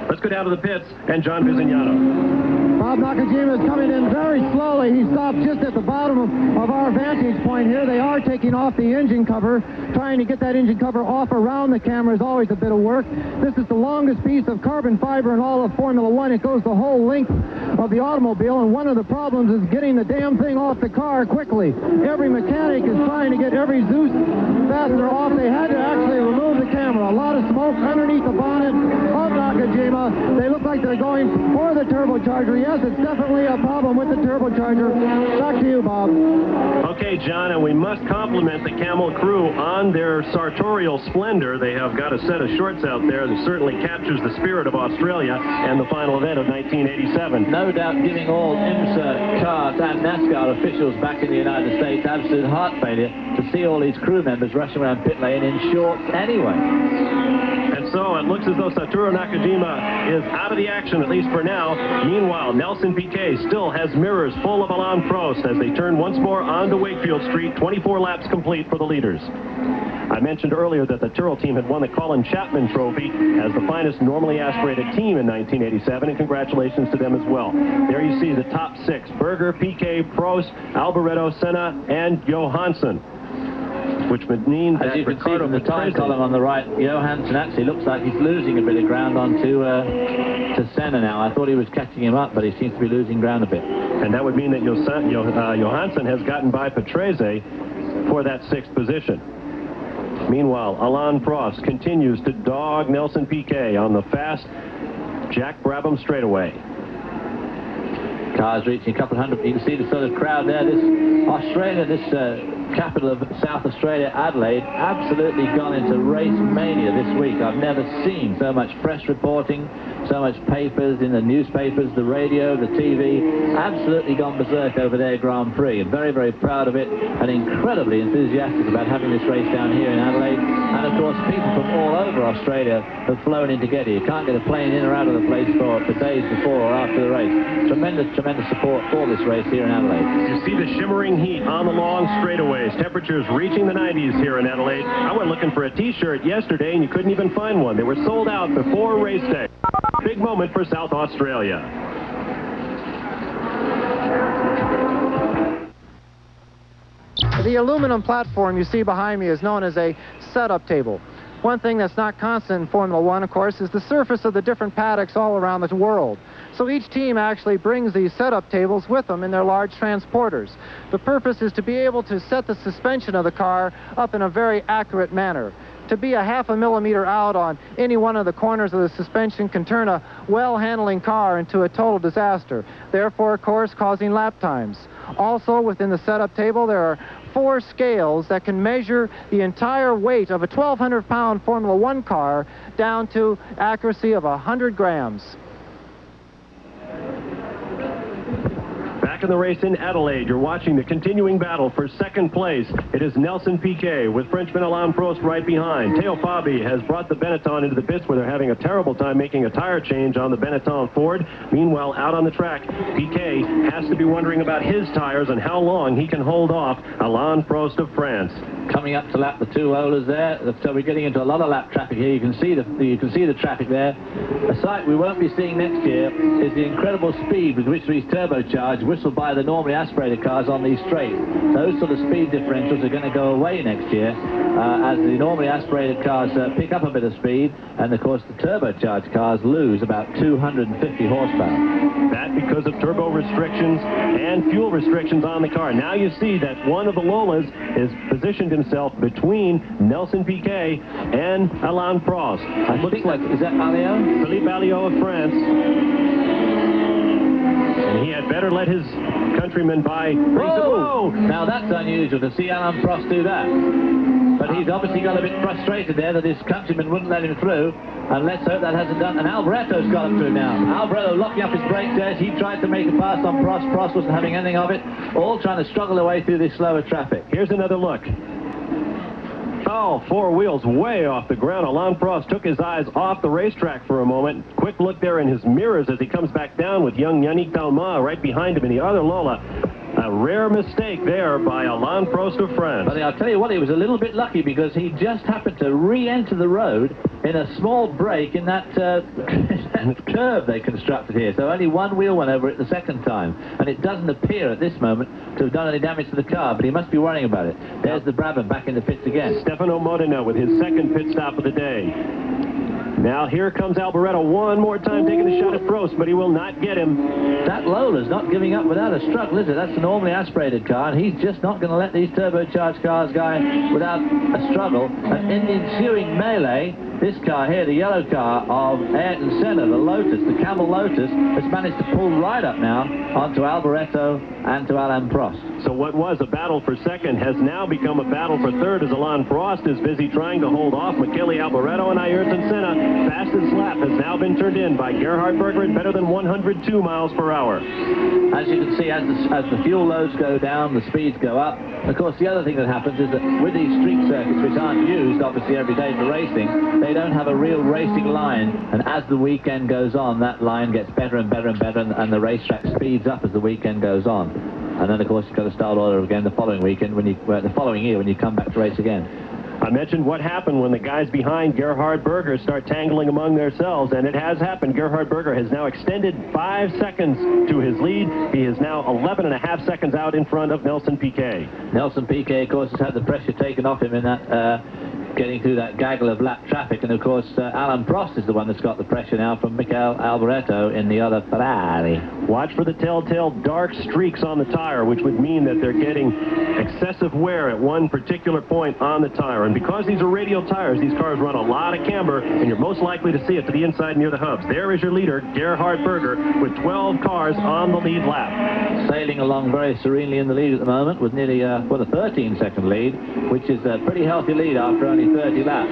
Let's go down to the pits and John Visignano. Bob Nakajima is coming in very slowly. He stopped just at the bottom of our vantage point here. They are taking off the engine cover. Trying to get that engine cover off around the camera is always a bit of work. This is the longest piece of carbon fiber in all of Formula One. It goes the whole length of the automobile, and one of the problems is getting the damn thing off the car quickly. Every mechanic is trying to get every Zeus fastener off. They had to actually remove the camera. A lot of smoke underneath the bonnet of Nakajima. They look like they're going for the turbocharger. Yes, it's definitely a problem with the turbocharger. Back to you, Bob. Okay, John, and we must compliment the Camel crew on their sartorial splendor. They have got a set of shorts out there that certainly captures the spirit of Australia and the final event of 1987. No doubt giving all IMSA, CART and NASCAR officials back in the United States absolute heart failure to see all these crew members rushing around pit lane in shorts anyway. And so it looks as though Satoru Nakajima is out of the action, at least for now. Meanwhile, Nelson Piquet still has mirrors full of Alain Prost as they turn once more onto Wakefield Street, 24 laps complete for the leaders. I mentioned earlier that the Tyrrell team had won the Colin Chapman Trophy as the finest normally aspirated team in 1987, and congratulations to them as well. There you see the top 6, Berger, Piquet, Prost, Alboreto, Senna, and Johansson. Which would mean that as you can see from the time Patrese, column on the right, Johansson actually looks like he's losing a bit of ground onto to Senna now. I thought he was catching him up, but he seems to be losing ground a bit. And that would mean that Johansson has gotten by Patrese for that 6th position. Meanwhile, Alain Prost continues to dog Nelson Piquet on the fast Jack Brabham straightaway. Cars reaching a couple of hundred. You can see the sort of crowd there. This Australia, this capital of South Australia, Adelaide, absolutely gone into race mania this week. I've never seen so much press reporting, so much papers in the newspapers, the radio, the TV, absolutely gone berserk over their Grand Prix. I'm very, very proud of it and incredibly enthusiastic about having this race down here in Adelaide. And of course, people from all over Australia have flown in to get here. You can't get a plane in or out of the place for days before or after the race. Tremendous, tremendous support for this race here in Adelaide. You see the shimmering heat on the long straightaways. Temperatures reaching the 90s here in Adelaide. I went looking for a t-shirt yesterday and you couldn't even find one. They were sold out before race day. Big moment for South Australia. The aluminum platform you see behind me is known as a setup table. One thing that's not constant in Formula One, of course, is the surface of the different paddocks all around the world. So each team actually brings these setup tables with them in their large transporters. The purpose is to be able to set the suspension of the car up in a very accurate manner. To be a ½ millimeter out on any one of the corners of the suspension can turn a well-handling car into a total disaster, therefore, of course, causing lap times. Also, within the setup table, there are 4 scales that can measure the entire weight of a 1,200-pound Formula One car down to accuracy of 100 grams. Back back in the race in Adelaide. You're watching the continuing battle for second place. It is Nelson Piquet with Frenchman Alain Prost right behind. Teo Fabi has brought the Benetton into the pits where they're having a terrible time making a tire change on the Benetton Ford. Meanwhile, out on the track, Piquet has to be wondering about his tires and how long he can hold off Alain Prost of France. Coming up to lap the two Lolas there, so we're getting into a lot of lap traffic here. You can see the traffic there. A sight we won't be seeing next year is the incredible speed with which these turbocharged whistled by the normally aspirated cars on these straights. Those sort of speed differentials are going to go away next year as the normally aspirated cars pick up a bit of speed, and of course the turbocharged cars lose about 250 horsepower. That because of turbo restrictions and fuel restrictions on the car. Now you see that one of the Lolas is positioned himself between Nelson Piquet and Alain Prost. Is that Alliot? Philippe Alliot of France. And he had better let his countrymen by. Whoa! Now that's unusual to see Alain Prost do that. But he's obviously got a bit frustrated there that his countrymen wouldn't let him through. And let's hope that hasn't done. And Alboreto's got him through now. Alboreto locking up his brake test. He tried to make a pass on Prost. Prost wasn't having anything of it. All trying to struggle their way through this slower traffic. Here's another look. Oh, four wheels way off the ground. Alain Prost took his eyes off the racetrack for a moment. Quick look there in his mirrors as he comes back down with young Yannick Talma right behind him in the other Lola. A rare mistake there by Alain Prost of France. But I'll tell you what, he was a little bit lucky because he just happened to re-enter the road in a small break in that curve they constructed here. So only one wheel went over it the second time. And it doesn't appear at this moment to have done any damage to the car, but he must be worrying about it. There's the Brabham back in the pits again. Stefano Modena with his second pit stop of the day. Now here comes Alboreto one more time taking a shot at Prost, but he will not get him. That Lola's not giving up without a struggle, is it? That's a normally aspirated car, and he's just not going to let these turbocharged cars go without a struggle. And in the ensuing melee, this car here, the yellow car of Ayrton Senna, the Lotus, the Camel Lotus, has managed to pull right up now onto Alboreto and to Alain Prost. So what was a battle for second has now become a battle for third as Alain Prost is busy trying to hold off Michele Alboreto and Ayrton Senna. Fastest lap has now been turned in by Gerhard Berger at better than 102 miles per hour. As you can see, as the fuel loads go down, the speeds go up. Of course, the other thing that happens is that with these street circuits, which aren't used, obviously, every day for racing, they don't have a real racing line. And as the weekend goes on, that line gets better and better and better, and the racetrack speeds up as the weekend goes on. And then, of course, you've got to start all over again the following weekend, the following year when you come back to race again. I mentioned what happened when the guys behind Gerhard Berger start tangling among themselves, and it has happened. Gerhard Berger has now extended 5 seconds to his lead. He is now 11.5 seconds out in front of Nelson Piquet. Nelson Piquet, of course, has had the pressure taken off him in that getting through that gaggle of lap traffic, and of course Alain Prost is the one that's got the pressure now from Michele Alboreto in the other Ferrari. Watch for the telltale dark streaks on the tire, which would mean that they're getting excessive wear at one particular point on the tire. And because these are radial tires, these cars run a lot of camber, and you're most likely to see it to the inside near the hubs. There is your leader, Gerhard Berger, with 12 cars on the lead lap. Sailing along very serenely in the lead at the moment with nearly a 13-second lead, which is a pretty healthy lead after only 30 laps.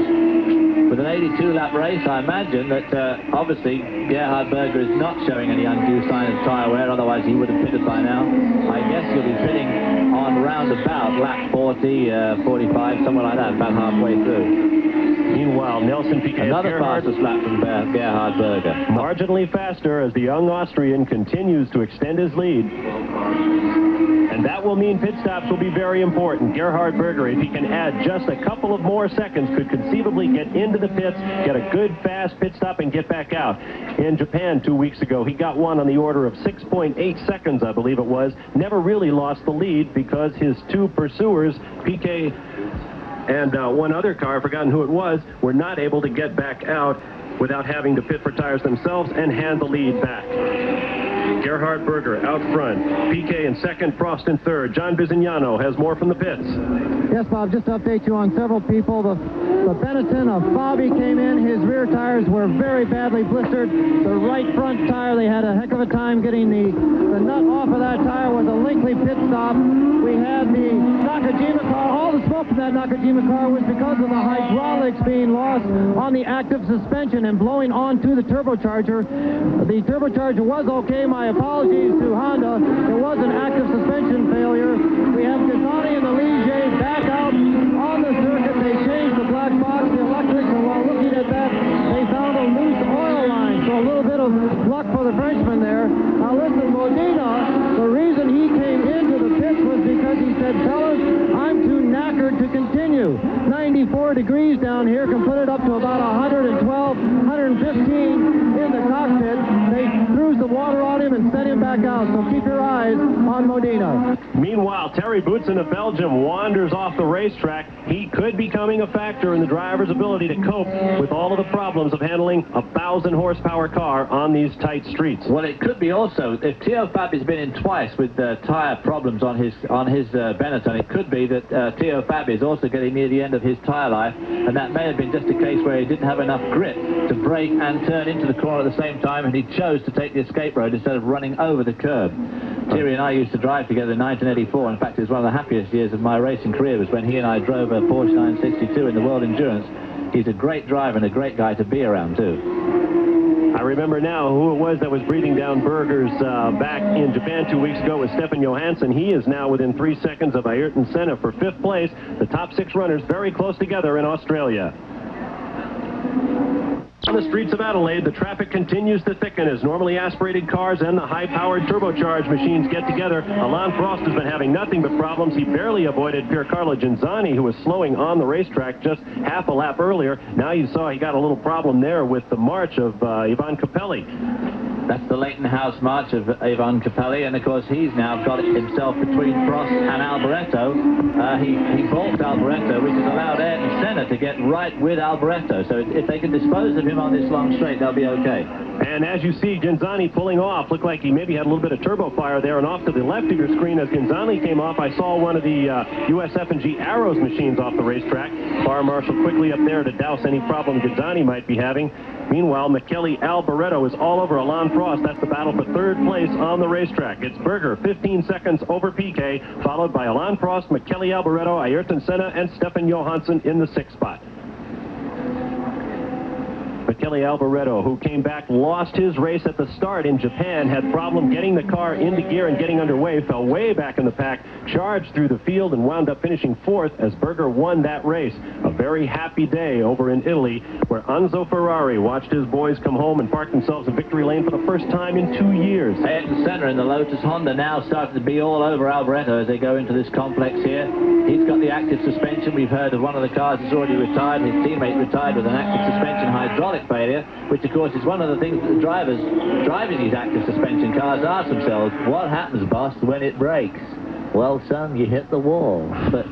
With an 82-lap race, I imagine that obviously Gerhard Berger is not showing any undue sign of tyre wear, otherwise he would have pitted by now. I guess he'll be pitting on round about lap 40, 45, somewhere like that, about halfway through. Meanwhile, Nelson Piquet, another fastest lap from Gerhard Berger. Marginally faster as the young Austrian continues to extend his lead. And that will mean pit stops will be very important. Gerhard Berger, if he can add just a couple of more seconds, could conceivably get into the pits, get a good fast pit stop, and get back out. In Japan 2 weeks ago, he got one on the order of 6.8 seconds, I believe it was. Never really lost the lead because his two pursuers, Piquet and one other car, I've forgotten who it was, were not able to get back out without having to pit for tires themselves and hand the lead back. Gerhard Berger out front. Piquet in second, Prost in third. John Bizignano has more from the pits. Yes, Bob, just to update you on several people. The Benetton of Fabi came in. His rear tires were very badly blistered. The right front tire, they had a heck of a time getting the nut off of that tire with a lengthy pit stop. We had the Nakajima car. All the smoke from that Nakajima car was because of the hydraulics being lost on on the active suspension and blowing onto the turbocharger. The turbocharger was okay. My apologies to Honda. It was an active suspension failure. We have Ghisani and the Ligier back out on the circuit. They changed the black box, the electrics, and while looking at that, they found a loose oil line. So a little bit of luck for the Frenchman there. Now listen, Modena, the reason he came into the pits was because he said, fellas, I'm too knackered to continue. 94 degrees down here can put it up to about 112, 115 in the cockpit. They threw some water on him and sent him back out. So keep your eyes on Modena. Meanwhile, Terry Boutsen of Belgium wanders off the racetrack. He could be becoming a factor in the driver's ability to cope with all of the problems of handling a 1,000-horsepower car on these tight streets. Well, it could be also, if Theo Fab has been in twice with tyre problems on his Benetton, it could be that Theo Fab is also getting near the end of his tyre life, and that may have been just a case where he didn't have enough grip to brake and turn into the corner at the same time, and he chose to take the escape road instead of running over the curb. Thierry and I used to drive together in 1984. In fact, it was one of the happiest years of my racing career was when he and I drove a Porsche 962 in the World Endurance. He's a great driver and a great guy to be around, too. I remember now who it was that was breathing down Berger's back in Japan 2 weeks ago was Stefan Johansson. He is now within 3 seconds of Ayrton Senna for 5th place. The top 6 runners very close together in Australia. On the streets of Adelaide, the traffic continues to thicken as normally aspirated cars and the high-powered turbocharged machines get together. Alain Prost has been having nothing but problems. He barely avoided Piercarlo Genzani, who was slowing on the racetrack just half a lap earlier. Now you saw he got a little problem there with the march of Ivan Capelli. That's the Leighton House march of Ivan Capelli, and of course he's now got himself between Prost and Alboreto. He balked Alboreto, which has allowed Ayrton Senna to get right with Alboreto. So if they can dispose of him on this long straight, they'll be okay. And as you see, Genzani pulling off. Looked like he maybe had a little bit of turbo fire there, and off to the left of your screen as Genzani came off, I saw one of the USF&G Arrows machines off the racetrack. Fire marshal quickly up there to douse any problem Genzani might be having. Meanwhile, Michele Alboreto is all over Alain Prost. That's the battle for 3rd place on the racetrack. It's Berger, 15 seconds over Piquet, followed by Alain Prost, Michele Alboreto, Ayrton Senna, and Stefan Johansson in the 6th spot. Michele Alboreto, who came back, lost his race at the start in Japan, had problem getting the car into gear and getting underway, fell way back in the pack, charged through the field, and wound up finishing 4th as Berger won that race. A very happy day over in Italy, where Enzo Ferrari watched his boys come home and park themselves in victory lane for the first time in 2 years. Ayrton Senna in the Lotus Honda now starting to be all over Alboreto as they go into this complex here. He's got the active suspension. We've heard of one of the cars that's already retired. His teammate retired with an active suspension hydraulic failure, which of course is one of the things that the drivers driving these active suspension cars ask themselves, what happens, boss, when it breaks? Well, son, you hit the wall. But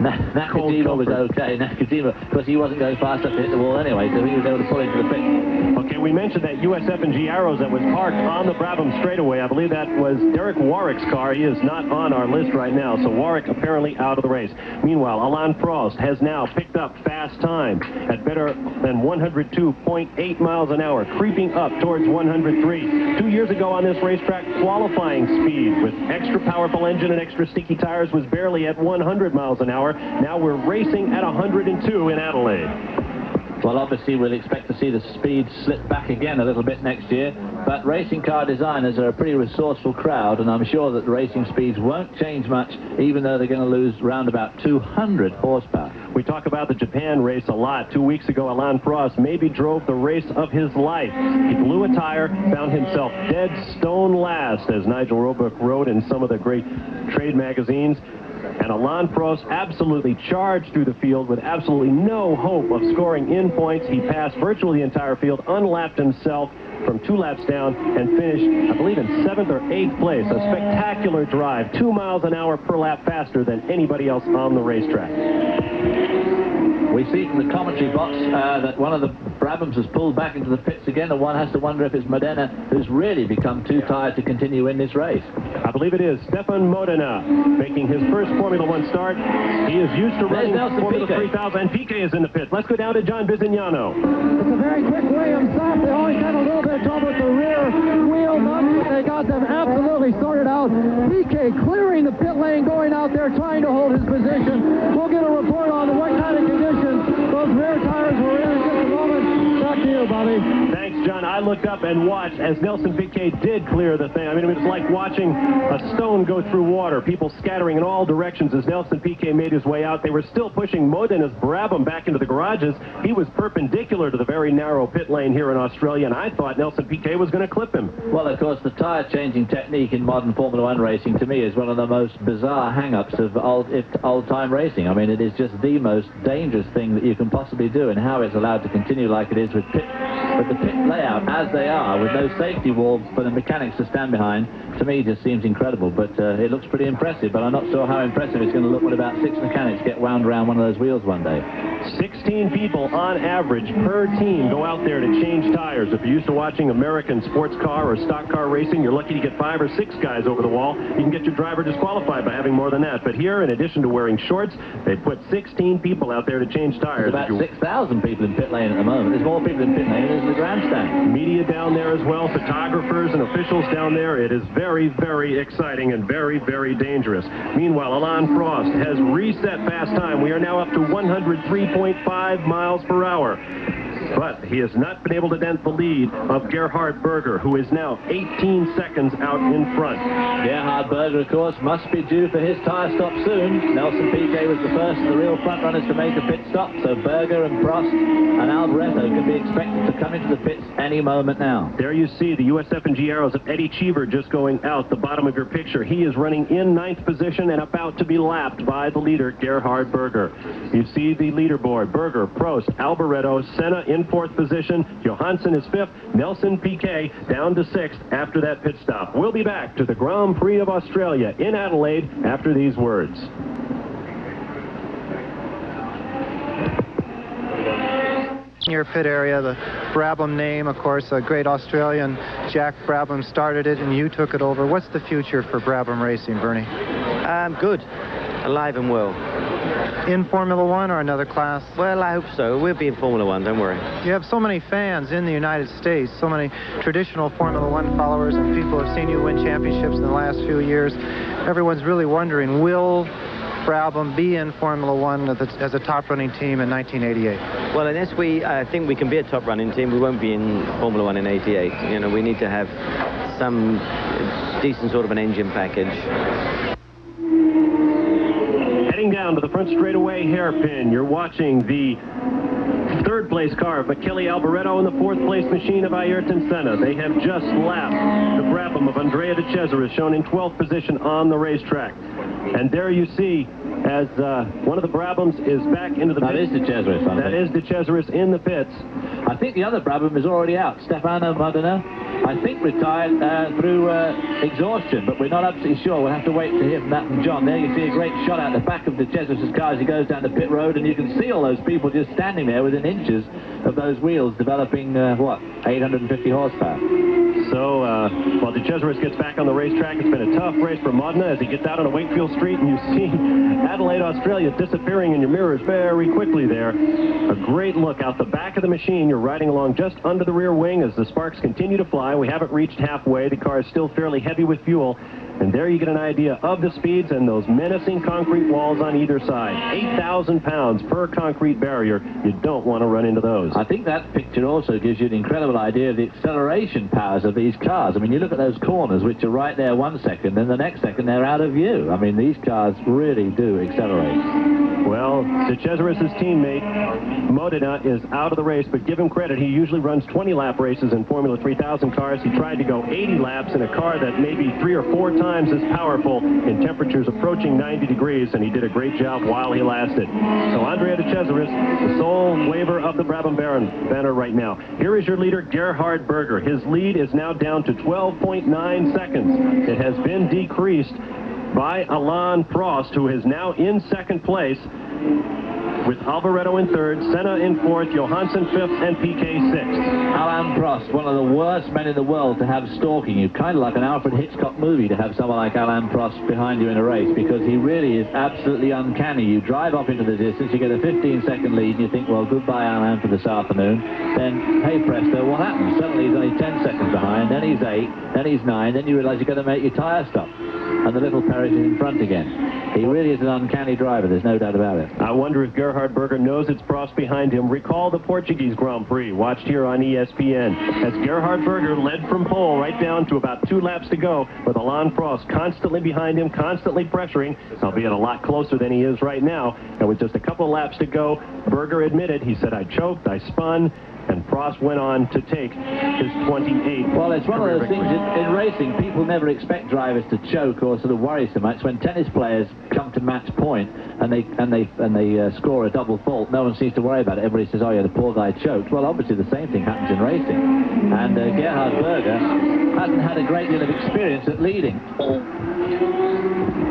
Nakajima was okay. Nakajima, because he wasn't going fast enough to hit the wall anyway, so he was able to pull into the pit. Okay, we mentioned that USF&G Arrows that was parked on the Brabham straightaway. I believe that was Derek Warwick's car. He is not on our list right now, so Warwick apparently out of the race. Meanwhile, Alain Prost has now picked up fast time at better than 102.8 miles an hour, creeping up towards 103. 2 years ago on this racetrack, qualifying speed with extra powerful engine and extra sticky tires was barely at 100 miles an hour. Now we're racing at 102 in Adelaide. Well, obviously, we'll expect to see the speed slip back again a little bit next year, but racing car designers are a pretty resourceful crowd, and I'm sure that the racing speeds won't change much, even though they're going to lose round about 200 horsepower. We talk about the Japan race a lot. 2 weeks ago, Alain Prost maybe drove the race of his life. He blew a tire, found himself dead stone last, as Nigel Roebuck wrote in some of the great trade magazines. And Alain Prost absolutely charged through the field with absolutely no hope of scoring in points. He passed virtually the entire field, unlapped himself from 2 laps down, and finished, I believe, in 7th or 8th place. A spectacular drive, 2 miles an hour per lap faster than anybody else on the racetrack. We see from the commentary box that one of the Brabhams has pulled back into the pits again, and one has to wonder if it's Modena who's really become too tired to continue in this race. I believe it is Stefan Modena making his first Formula One start. He is used to running Formula 3000, and Piquet is in the pit. Let's go down to John Bizignano. It's a very quick Williams stop. They always had a little bit of trouble with the rear wheel nuts, but they got them absolutely sorted out. Piquet clearing the pit lane, going out there, trying to hold his position. We'll get a report on what kind of conditions those rear tires you, Bobby. Thanks, John. I looked up and watched as Nelson Piquet did clear the thing. I mean, it was like watching a stone go through water, people scattering in all directions as Nelson Piquet made his way out. They were still pushing Modena's Brabham back into the garages. He was perpendicular to the very narrow pit lane here in Australia, and I thought Nelson Piquet was going to clip him. Well, of course, the tyre-changing technique in modern Formula One racing, to me, is one of the most bizarre hang-ups of old-time racing. I mean, it is just the most dangerous thing that you can possibly do, and how it's allowed to continue like it is with the pit layout as they are, with no safety wall for the mechanics to stand behind, to me just seems incredible. But it looks pretty impressive, but I'm not sure how impressive it's going to look when about 6 mechanics get wound around one of those wheels one day. 16 people on average per team go out there to change tires. If you're used to watching American sports car or stock car racing, you're lucky to get 5 or 6 guys over the wall. You can get your driver disqualified by having more than that. But here, in addition to wearing shorts, they put 16 people out there to change tires. There's about 6,000 people in pit lane at the moment. There's more people in pit lane than in the grandstand. Media down there as well, photographers and officials down there. It is very, very exciting and very, very dangerous. Meanwhile, Alain Prost has reset fast time. We are now up to 103.5 miles per hour. But he has not been able to dent the lead of Gerhard Berger, who is now 18 seconds out in front. Gerhard Berger, of course, must be due for his tyre stop soon. Nelson Piquet was the first of the real front runners to make a pit stop, so Berger and Prost and Alboreto can be expected to come into the pits any moment now. There you see the USF&G arrows of Eddie Cheever just going out the bottom of your picture. He is running in 9th position and about to be lapped by the leader, Gerhard Berger. You see the leaderboard. Berger, Prost, Alboreto, Senna in 4th position. Johansson is 5th. Nelson Piquet down to 6th after that pit stop. We'll be back to the Grand Prix of Australia in Adelaide after these words. Your pit area, the Brabham name, of course, a great Australian, Jack Brabham started it and you took it over. What's the future for Brabham Racing, Bernie? Good. Alive and well. In Formula One or another class? Well, I hope so. We'll be in Formula One, don't worry. You have so many fans in the United States, so many traditional Formula One followers, and people have seen you win championships in the last few years. Everyone's really wondering, will Brabham be in Formula One as a top-running team in 1988? Well, unless we think we can be a top-running team, we won't be in Formula One in '88. You know, we need to have some decent sort of an engine package. Down to the front straightaway hairpin. You're watching the 3rd place car of Michele Alboreto and the 4th place machine of Ayrton Senna. They have just lapped the Brabham of Andrea De Cesaris, shown in 12th position on the racetrack. And there you see as one of the Brabhams is back into the pits. That is De Cesaris, I think. That is De Cesaris in the pits. I think the other Brabham is already out. Stefano Modena, I think, retired through exhaustion, but we're not absolutely sure. We'll have to wait to hear from that from John. There you see a great shot out the back of De Cesaris' car as he goes down the pit road, and you can see all those people just standing there within inches of those wheels developing, 850 horsepower. So, while De Cesaris gets back on the racetrack, it's been a tough race for Modena as he gets out on a Wakefield Street, and you see Adelaide, Australia disappearing in your mirrors very quickly there. A great look out the back of the machine. You're riding along just under the rear wing as the sparks continue to fly. We haven't reached halfway. The car is still fairly heavy with fuel. And there you get an idea of the speeds and those menacing concrete walls on either side. 8,000 pounds per concrete barrier. You don't want to run into those. I think that picture also gives you an incredible idea of the acceleration powers of these cars. I mean, you look at those corners, which are right there 1 second, then the next second they're out of view. I mean, these cars really do accelerate. Well, De Cesaris' teammate, Modena, is out of the race, but give him credit. He usually runs 20-lap races in Formula 3000 cars. He tried to go 80 laps in a car that may be 3 or 4 times as powerful in temperatures approaching 90 degrees, and he did a great job while he lasted. So Andrea De Cesaris, the sole waver of the Brabham banner right now. Here is your leader, Gerhard Berger. His lead is now down to 12.9 seconds. It has been decreased by Alain Prost, who is now in 2nd place, with Alboreto in 3rd, Senna in 4th, Johansson 5th, and Piquet 6th. Alain Prost, one of the worst men in the world to have stalking you. Kind of like an Alfred Hitchcock movie to have someone like Alain Prost behind you in a race, because he really is absolutely uncanny. You drive off into the distance, you get a 15-second lead, and you think, well, goodbye, Alain, for this afternoon. Then, hey, presto, what happens? Suddenly he's only 10 seconds behind, then he's 8, then he's 9, then you realise you've got to make your tyre stop. And the little Paris is in front again. He really is an uncanny driver, there's no doubt about it. I wonder if Gerhard Berger knows it's Prost behind him. Recall the Portuguese Grand Prix, watched here on ESPN, as Gerhard Berger led from pole right down to about 2 laps to go, with Alain Prost constantly behind him, constantly pressuring, albeit a lot closer than he is right now. And with just a couple of laps to go, Berger admitted, he said, I choked, I spun, and Prost went on to take his 28th. Well, it's one of those victory. things in racing, people never expect drivers to choke or sort of worry so much. When tennis players come to match point and they score a double fault, no one seems to worry about it. Everybody says, oh yeah, the poor guy choked. Well, obviously the same thing happens in racing. And Gerhard Berger hasn't had a great deal of experience at leading.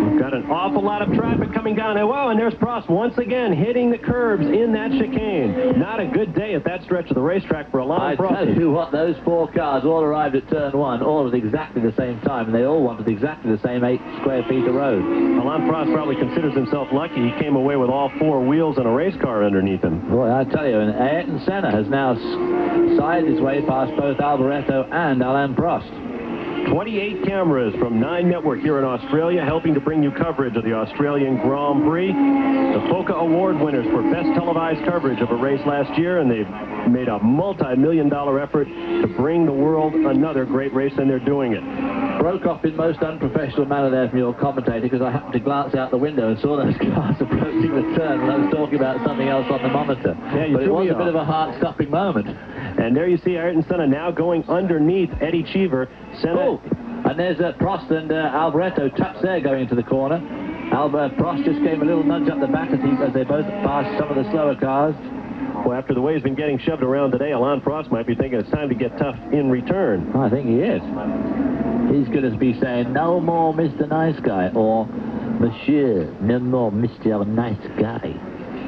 We've got an awful lot of traffic coming down. And whoa, and there's Prost once again hitting the curbs in that chicane. Not a good day at that stretch of the racetrack for Alain Prost. I tell you what, those 4 cars all arrived at turn 1, all at exactly the same time, and they all wanted exactly the same 8 square feet of road. Alain Prost probably considers himself lucky he came away with all 4 wheels and a race car underneath him. Boy, I tell you, and Ayrton Senna has now sided his way past both Alboreto and Alain Prost. 28 cameras from 9 Network here in Australia, helping to bring you coverage of the Australian Grand Prix. The FOCA Award winners for best televised coverage of a race last year, and they've made a multi-million-dollar effort to bring the world another great race, and they're doing it. Broke off in most unprofessional manner there from your commentator, because I happened to glance out the window and saw those cars approaching the turn when I was talking about something else on the monitor. Yeah, but it was a bit of a heart-stopping moment. And there you see Ayrton Senna now going underneath Eddie Cheever. Senna. And there's Prost and Alboreto touch there going into the corner. Prost just gave a little nudge up the back as they both passed some of the slower cars. Well, after the way he's been getting shoved around today, Alain Prost might be thinking it's time to get tough in return. I think he is. He's going to be saying, no more Mr. Nice Guy, or Monsieur, no more Mr. Nice Guy.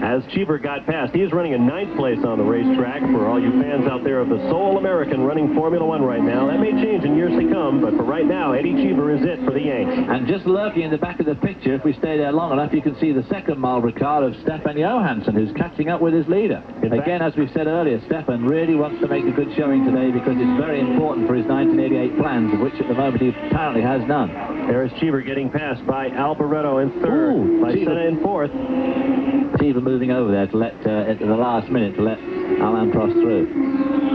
As Cheever got past, he is running in 9th place on the racetrack. For all you fans out there of the sole American running Formula One right now, that may change in years to come, but for right now, Eddie Cheever is it for the Yanks. And just lurking in the back of the picture, if we stay there long enough, you can see the second Marlboro car of Stefan Johansson, who's catching up with his leader. Again, as we said earlier, Stefan really wants to make a good showing today because it's very important for his 1988 plans, of which at the moment he apparently has none. There is Cheever getting passed by Alboreto in 3rd, by Senna in 4th. Cheever moving over there to let, at the last minute, to let Alain Prost through.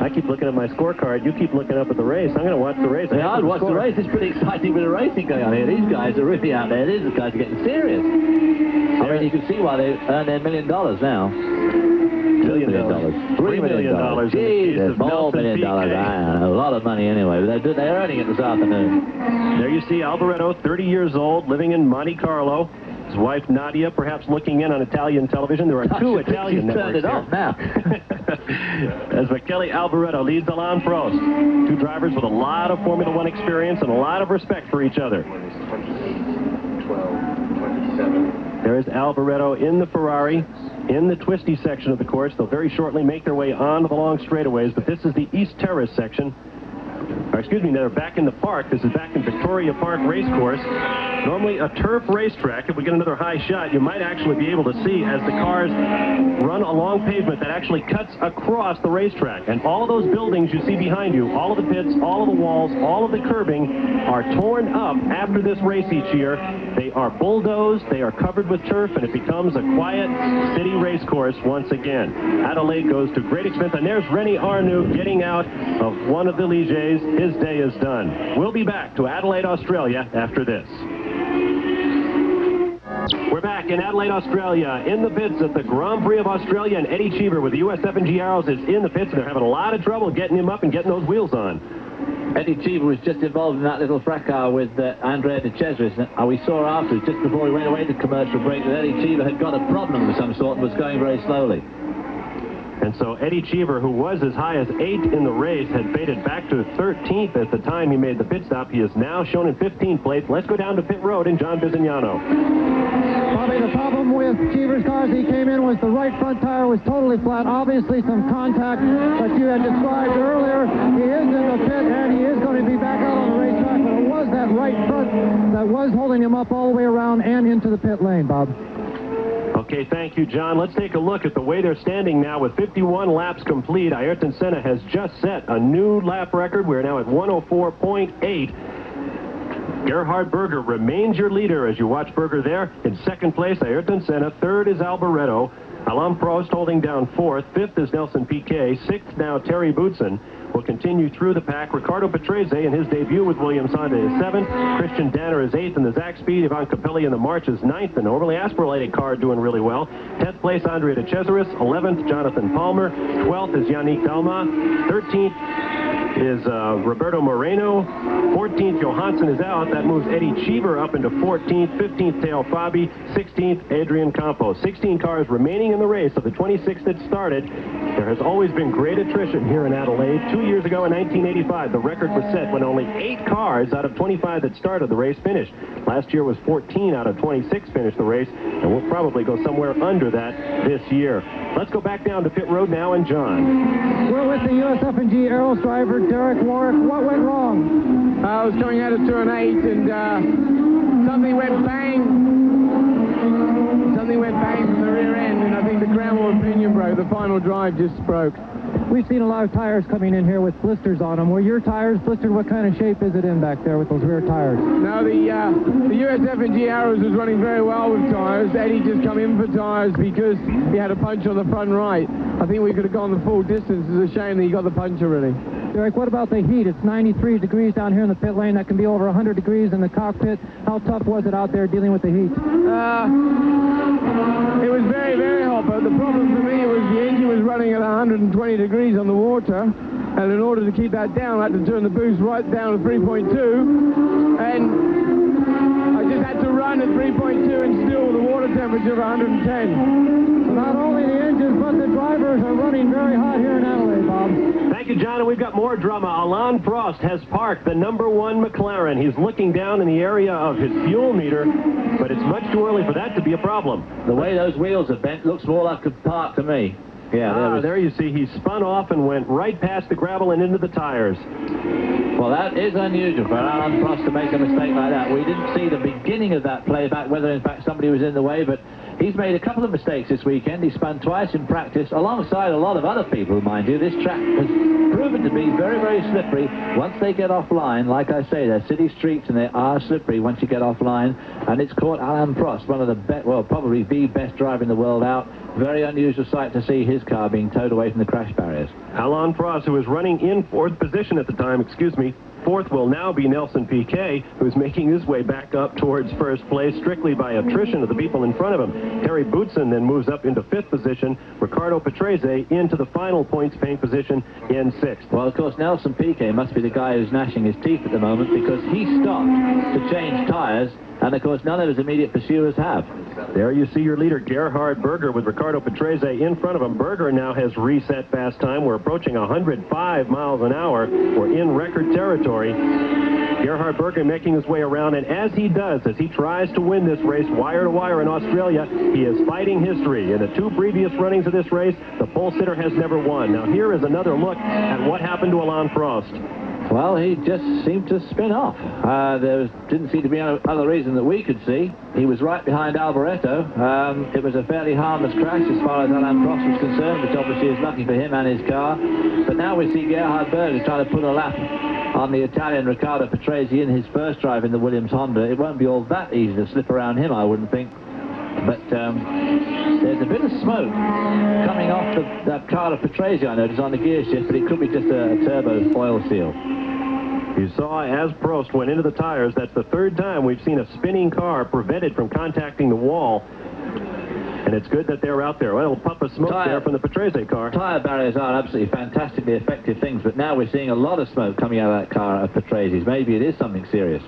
I keep looking at my scorecard. You keep looking up at the race. I'm going to watch the race. Yeah, I'd watch the race. It's pretty exciting bit of racing going on here. These guys are really out there. These guys are getting serious. I mean, you can see why they earn their $1 million now. $2 million. $3 million. Gee, there's more $1 million. A lot of money anyway. But they're earning it this afternoon. There you see Alboreto, 30 years old, living in Monte Carlo. His wife, Nadia, perhaps looking in on Italian television. There are 2 Italian networks turned it off now. As Michele Alboreto leads Alain Prost. 2 drivers with a lot of Formula One experience and a lot of respect for each other. 27. There is Alboreto in the Ferrari, in the twisty section of the course. They'll very shortly make their way onto the long straightaways, but this is the East Terrace section. Or excuse me, they're back in the park. This is back in Victoria Park Racecourse. Normally a turf racetrack. If we get another high shot, you might actually be able to see as the cars run along pavement that actually cuts across the racetrack. And all of those buildings you see behind you, all of the pits, all of the walls, all of the curbing are torn up after this race each year. They are bulldozed, they are covered with turf, and it becomes a quiet city racecourse once again. Adelaide goes to great expense, and there's René Arnoux getting out of one of the Ligiers. His day is done. We'll be back to Adelaide, Australia after this. We're back in Adelaide, Australia, in the pits at the Grand Prix of Australia, and Eddie Cheever with the US7G Arrows is in the pits, and they're having a lot of trouble getting him up and getting those wheels on. Eddie Cheever was just involved in that little fracas with Andrea de Cesaris. We saw afterwards, just before we went away to commercial break, that Eddie Cheever had got a problem of some sort and was going very slowly. And so Eddie Cheever, who was as high as 8th in the race, had faded back to 13th at the time he made the pit stop. He is now shown in 15th place. Let's go down to pit road in John Bizignano. Probably the problem with Cheever's cars, he came in was the right front tire was totally flat. Obviously some contact that you had described earlier. He is in the pit and he is going to be back out on the racetrack, but it was that right front that was holding him up all the way around and into the pit lane, Bob. Okay, thank you, John. Let's take a look at the way they're standing now with 51 laps complete. Ayrton Senna has just set a new lap record. We're now at 104.8. Gerhard Berger remains your leader as you watch Berger there. In second place, Ayrton Senna. Third is Alboreto. Alain Prost holding down fourth. Fifth is Nelson Piquet. Sixth now Terry Boutsen. Will continue through the pack. Ricardo Patrese in his debut with Williams Honda is 7th. Christian Danner is 8th in the Zach Speed. Ivan Capelli in the March is 9th. An overly aspirated car doing really well. 10th place, Andrea de Cesaris. 11th, Jonathan Palmer. 12th is Yannick Dalma. 13th is Roberto Moreno. 14th, Johansson is out. That moves Eddie Cheever up into 14th. 15th, Teo Fabi. 16th, Adrian Campos. 16 cars remaining in the race of the 26 that started. There has always been great attrition here in Adelaide. 2 years ago in 1985, the record was set when only 8 cars out of 25 that started the race finished. Last year was 14 out of 26 finished the race, and we'll probably go somewhere under that this year. Let's go back down to pit road now, and John. We're with the USF&G Arrows driver, Derek Warwick. What went wrong? I was coming out of turn 8, and something went bang. Something went bang from the rear end, and I think the crown wheel pinion broke. The final drive just broke. We've seen a lot of tires coming in here with blisters on them. Were your tires blistered? What kind of shape is it in back there with those rear tires? No, the USF&G Arrows was running very well with tires. Eddie just come in for tires because he had a punch on the front right. I think we could have gone the full distance. It's a shame that he got the punch already. Derek, what about the heat? It's 93 degrees down here in the pit lane. That can be over 100 degrees in the cockpit. How tough was it out there dealing with the heat? It was very, very hot, but the problem for me was the engine was running at 120 degrees on the water, and in order to keep that down, I had to turn the boost right down to 3.2, and I just had to run at 3.2 and still with a water temperature of 110. So not only the engines, but the drivers are running very hot here in Adelaide, Bob. Thank you, John, and we've got more drama. Alain Prost has parked the #1 McLaren. He's looking down in the area of his fuel meter, but it's much too early for that to be a problem. The way those wheels are bent looks more like a park to me. Yeah, there you see, he spun off and went right past the gravel and into the tires. Well, that is unusual for Alain Prost to make a mistake like that. We didn't see the beginning of that playback, whether in fact somebody was in the way, but he's made a couple of mistakes this weekend. He spun twice in practice, alongside a lot of other people, mind you. This track has proven to be very, very slippery once they get offline. Like I say, they're city streets and they are slippery once you get offline, and it's caught Alain Prost, one of the best, well, probably the best driver in the world, out. Very unusual sight to see his car being towed away from the crash barriers. Alain Prost, who was running in 4th position at the time, fourth will now be Nelson Piquet, who's making his way back up towards first place strictly by attrition of the people in front of him. Terry Boutsen then moves up into 5th position. Ricardo Patrese into the final points-paying position in 6th. Well, of course, Nelson Piquet must be the guy who's gnashing his teeth at the moment, because he stopped to change tires, and of course none of his immediate pursuers have. There you see your leader, Gerhard Berger, with Ricardo Patrese in front of him. Berger now has reset fast time. We're approaching 105 miles an hour. We're in record territory. Gerhard Berger making his way around, and as he does, as he tries to win this race wire to wire in Australia, he is fighting history. In the 2 previous runnings of this race, the pole sitter has never won. Now here is another look at what happened to Alain Prost. Well, he just seemed to spin off. There didn't seem to be any other reason that we could see. He was right behind Alboreto. It was a fairly harmless crash as far as Alain Prost was concerned, which obviously is lucky for him and his car. But now we see Gerhard Berger trying to put a lap on the Italian Ricardo Patrese in his first drive in the Williams Honda. It won't be all that easy to slip around him, I wouldn't think. But there's a bit of smoke coming off that car of Patrese, I noticed, on the gear shift, but it could be just a turbo oil seal. You saw as Prost went into the tires, that's the 3rd time we've seen a spinning car prevented from contacting the wall. And it's good that they're out there. Well, a little puff of smoke there from the Patrese car. Tire barriers are absolutely fantastically effective things, but now we're seeing a lot of smoke coming out of that car of Patrese. Maybe it is something serious.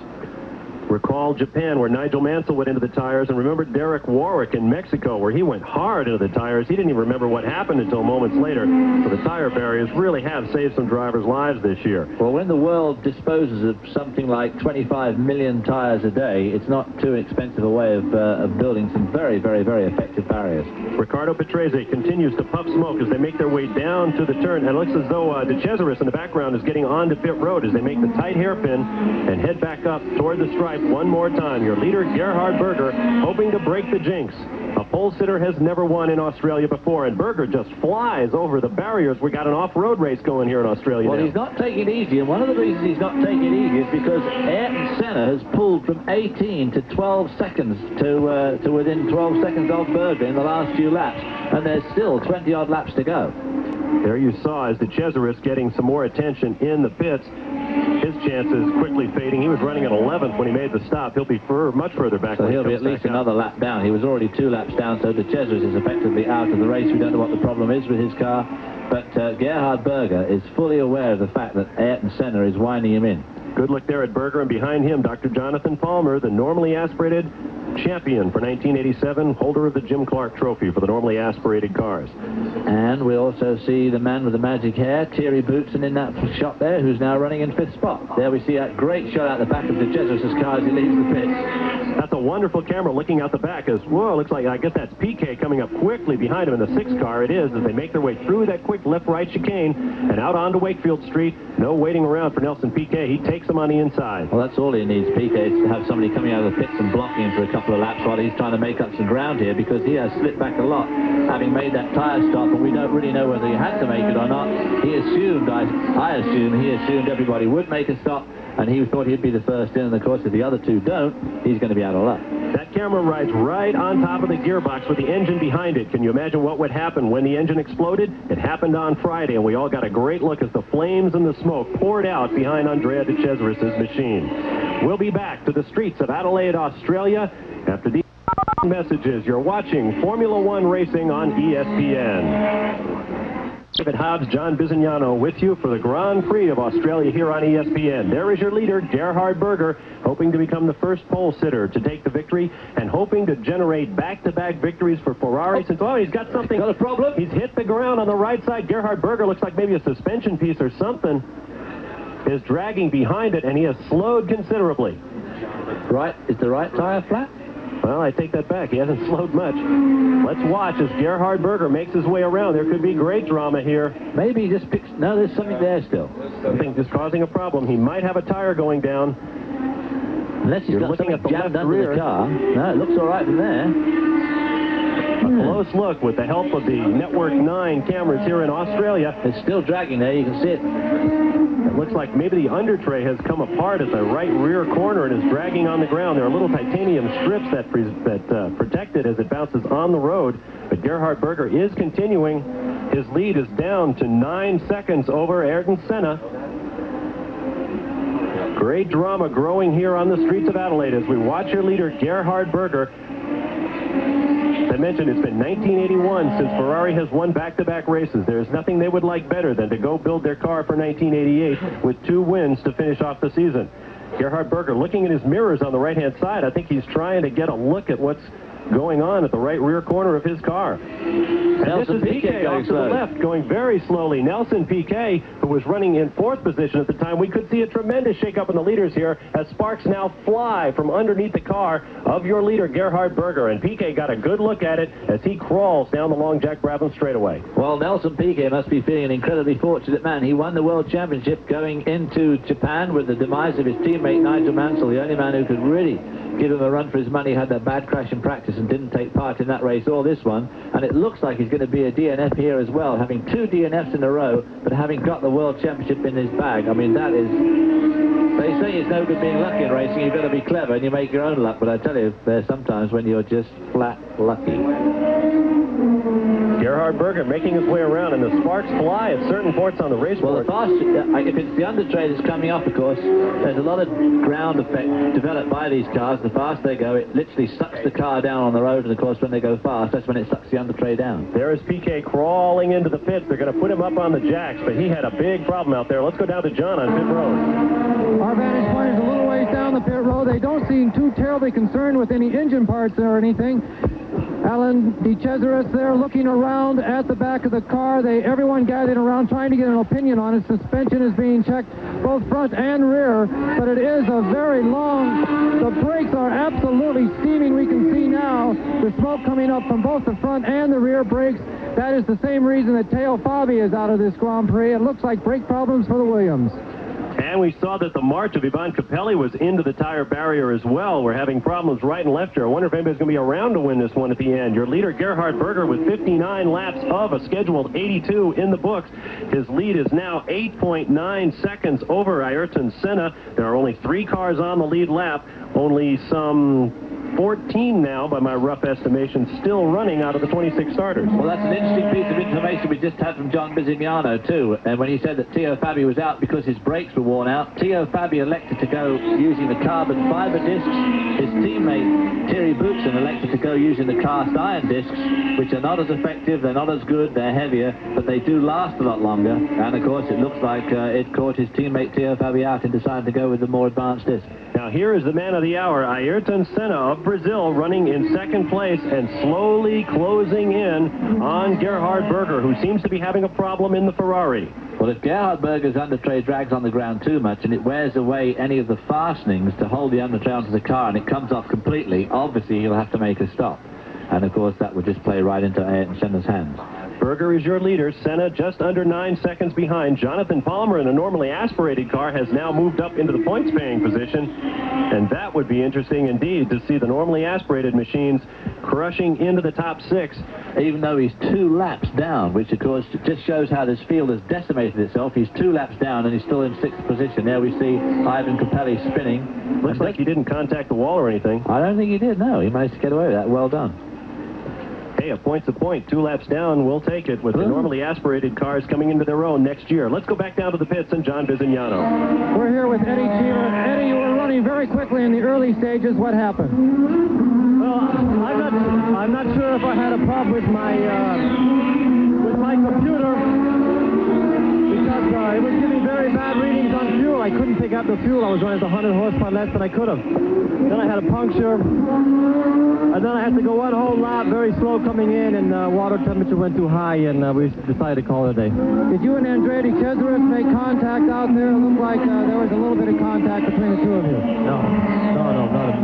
Recall Japan, where Nigel Mansell went into the tires, and remember Derek Warwick in Mexico, where he went hard into the tires. He didn't even remember what happened until moments later. So the tire barriers really have saved some drivers' lives this year. Well, when the world disposes of something like 25 million tires a day, it's not too expensive a way of building some very, very, very effective barriers. Ricardo Patrese continues to puff smoke as they make their way down to the turn, and it looks as though de Cesaris in the background is getting onto pit road as they make the tight hairpin and head back up toward the stripe one more time. Your leader, Gerhard Berger, hoping to break the jinx of pole sitter has never won in Australia before, and Berger just flies over the barriers. We got an off-road race going here in Australia Well, now. he's not taking it easy, and one of the reasons he's not taking it easy is because Ayrton Senna has pulled from 18 to 12 seconds to within 12 seconds of Berger in the last few laps, and there's still 20-odd laps to go. There you saw as de Cesaris getting some more attention in the pits. His chances quickly fading. He was running at 11th when he made the stop. He'll be much further back. So he'll be at least another lap down. He was already 2 laps down, so de Cesaris is effectively out of the race. We don't know what the problem is with his car, but Gerhard Berger is fully aware of the fact that Ayrton Senna is winding him in. Good look there at Berger, and behind him, Dr. Jonathan Palmer, the normally aspirated champion for 1987, holder of the Jim Clark Trophy for the normally aspirated cars. And we also see the man with the magic hair, Thierry Boutsen, in that shot there, who's now running in 5th spot. There we see that great shot out the back of de Cesaris' car as he leaves the pits. That's a wonderful camera looking out the back as, whoa, looks like, I guess that's Piquet coming up quickly behind him in the 6th car. It is, as they make their way through that quick left-right chicane and out onto Wakefield Street. No waiting around for Nelson Piquet. He takes them on the inside. Well, that's all he needs, Piquet, is to have somebody coming out of the pits and blocking him for a couple of laps while he's trying to make up some ground here, because he has slipped back a lot, having made that tyre stop, and we don't really know whether he had to make it or not. He assumed, I assume, he assumed everybody would make a stop, and he thought he'd be the first in, and of course, if the other two don't, he's going to be out of luck. That camera rides right on top of the gearbox with the engine behind it. Can you imagine what would happen when the engine exploded? It happened on Friday, and we all got a great look as the flames and the smoke poured out behind Andrea de Cesaris' machine. We'll be back to the streets of Adelaide, Australia, after these messages. You're watching Formula One racing on ESPN. David Hobbs, John Bizignano with you for the Grand Prix of Australia here on ESPN. There is your leader, Gerhard Berger, hoping to become the first pole sitter to take the victory and hoping to generate back-to-back victories for Ferrari. Oh, he's got something. Got a problem? He's hit the ground on the right side. Gerhard Berger looks like maybe a suspension piece or something is dragging behind it, and he has slowed considerably. Right, is the right tire flat? Well, I take that back. He hasn't slowed much. Let's watch as Gerhard Berger makes his way around. There could be great drama here. Maybe he just picks... No, there's something there still. Something just causing a problem. He might have a tire going down. Unless he's got something jammed under the car. No, it looks all right from there. A close look with the help of the Network 9 cameras here in Australia. It's still dragging there. You can see it. It looks like maybe the under tray has come apart at the right rear corner and is dragging on the ground. There are little titanium strips that protect it as it bounces on the road. But Gerhard Berger is continuing. His lead is down to 9 seconds over Ayrton Senna. Great drama growing here on the streets of Adelaide as we watch your leader, Gerhard Berger. As I mentioned, it's been 1981 since Ferrari has won back-to-back races. There's nothing they would like better than to go build their car for 1988 with 2 wins to finish off the season. Gerhard Berger looking at his mirrors on the right-hand side. I think he's trying to get a look at what's going on at the right rear corner of his car. And this is Piquet off to the left, going very slowly. Nelson Piquet, who was running in 4th position at the time. We could see a tremendous shakeup in the leaders here as sparks now fly from underneath the car of your leader, Gerhard Berger. And Piquet got a good look at it as he crawls down the long Jack Brabham straightaway. Well, Nelson Piquet must be feeling an incredibly fortunate man. He won the World Championship going into Japan with the demise of his teammate Nigel Mansell, the only man who could really give him a run for his money, had that bad crash in practice and didn't take part in that race or this one. And it looks like he's going to be a DNF here as well, having 2 DNFs in a row, but having got the World Championship in his bag. I mean, that is... They say it's no good being lucky in racing. You've got to be clever and you make your own luck. But I tell you, there's sometimes when you're just flat lucky. Gerhard Berger making his way around, and the sparks fly at certain ports on the raceboard. Well, if it's the under tray that's coming off, of course, there's a lot of ground effect developed by these cars. The faster they go, it literally sucks the car down on the road, and of course, when they go fast, that's when it sucks the under tray down. There is Piquet crawling into the pits. They're going to put him up on the jacks, but he had a big problem out there. Let's go down to John on pit road. Our vantage point is a little ways down the pit road. They don't seem too terribly concerned with any engine parts or anything. Alan de Cesaris there looking around at the back of the car. Everyone gathered around trying to get an opinion on it. Suspension is being checked both front and rear, but it is a very long... The brakes are absolutely steaming. We can see now the smoke coming up from both the front and the rear brakes. That is the same reason that Teo Fabi is out of this Grand Prix. It looks like brake problems for the Williams. And we saw that the march of Ivan Capelli was into the tire barrier as well. We're having problems right and left here. I wonder if anybody's going to be around to win this one at the end. Your leader, Gerhard Berger, with 59 laps of a scheduled 82 in the books. His lead is now 8.9 seconds over Ayrton Senna. There are only 3 cars on the lead lap. Only some 14 now, by my rough estimation, still running out of the 26 starters. Well, that's an interesting piece of information we just had from John Bisignano, too. And when he said that Teo Fabi was out because his brakes were worn out, Teo Fabi elected to go using the carbon fiber discs. His teammate, Thierry Boutsen, elected to go using the cast iron discs, which are not as effective, they're not as good, they're heavier, but they do last a lot longer. And, of course, it looks like it caught his teammate Teo Fabi out and decided to go with the more advanced disc. Now here is the man of the hour, Ayrton Senna of Brazil, running in second place and slowly closing in on Gerhard Berger, who seems to be having a problem in the Ferrari. Well, if Gerhard Berger's undertray drags on the ground too much and it wears away any of the fastenings to hold the undertray onto the car and it comes off completely, obviously he'll have to make a stop. And, of course, that would just play right into Ayrton Senna's hands. Berger is your leader. Senna just under 9 seconds behind. Jonathan Palmer in a normally aspirated car has now moved up into the points-paying position. And that would be interesting indeed to see the normally aspirated machines crushing into the top 6. Even though he's 2 laps down, which, of course, just shows how this field has decimated itself. He's 2 laps down and he's still in 6th position. There we see Ivan Capelli spinning. Looks like he didn't contact the wall or anything. I don't think he did, no. He managed to get away with that. Well done. Hey, a point's a point. 2 laps down, we'll take it with the normally aspirated cars coming into their own next year. Let's go back down to the pits and John Bisignano. We're here with Eddie Cheever. Eddie, you were running very quickly in the early stages. What happened? Well, I'm not sure if I had a problem with my computer because it was giving very bad readings on fuel. I couldn't pick up the fuel. I was running at 100 horsepower less than I could have. Then I had a puncture, and then I had to go 1 whole lap, very slow coming in, and water temperature went too high, and we decided to call it a day. Did you and Andretti Cesaris make contact out there? It looked like there was a little bit of contact between the 2 of you. No,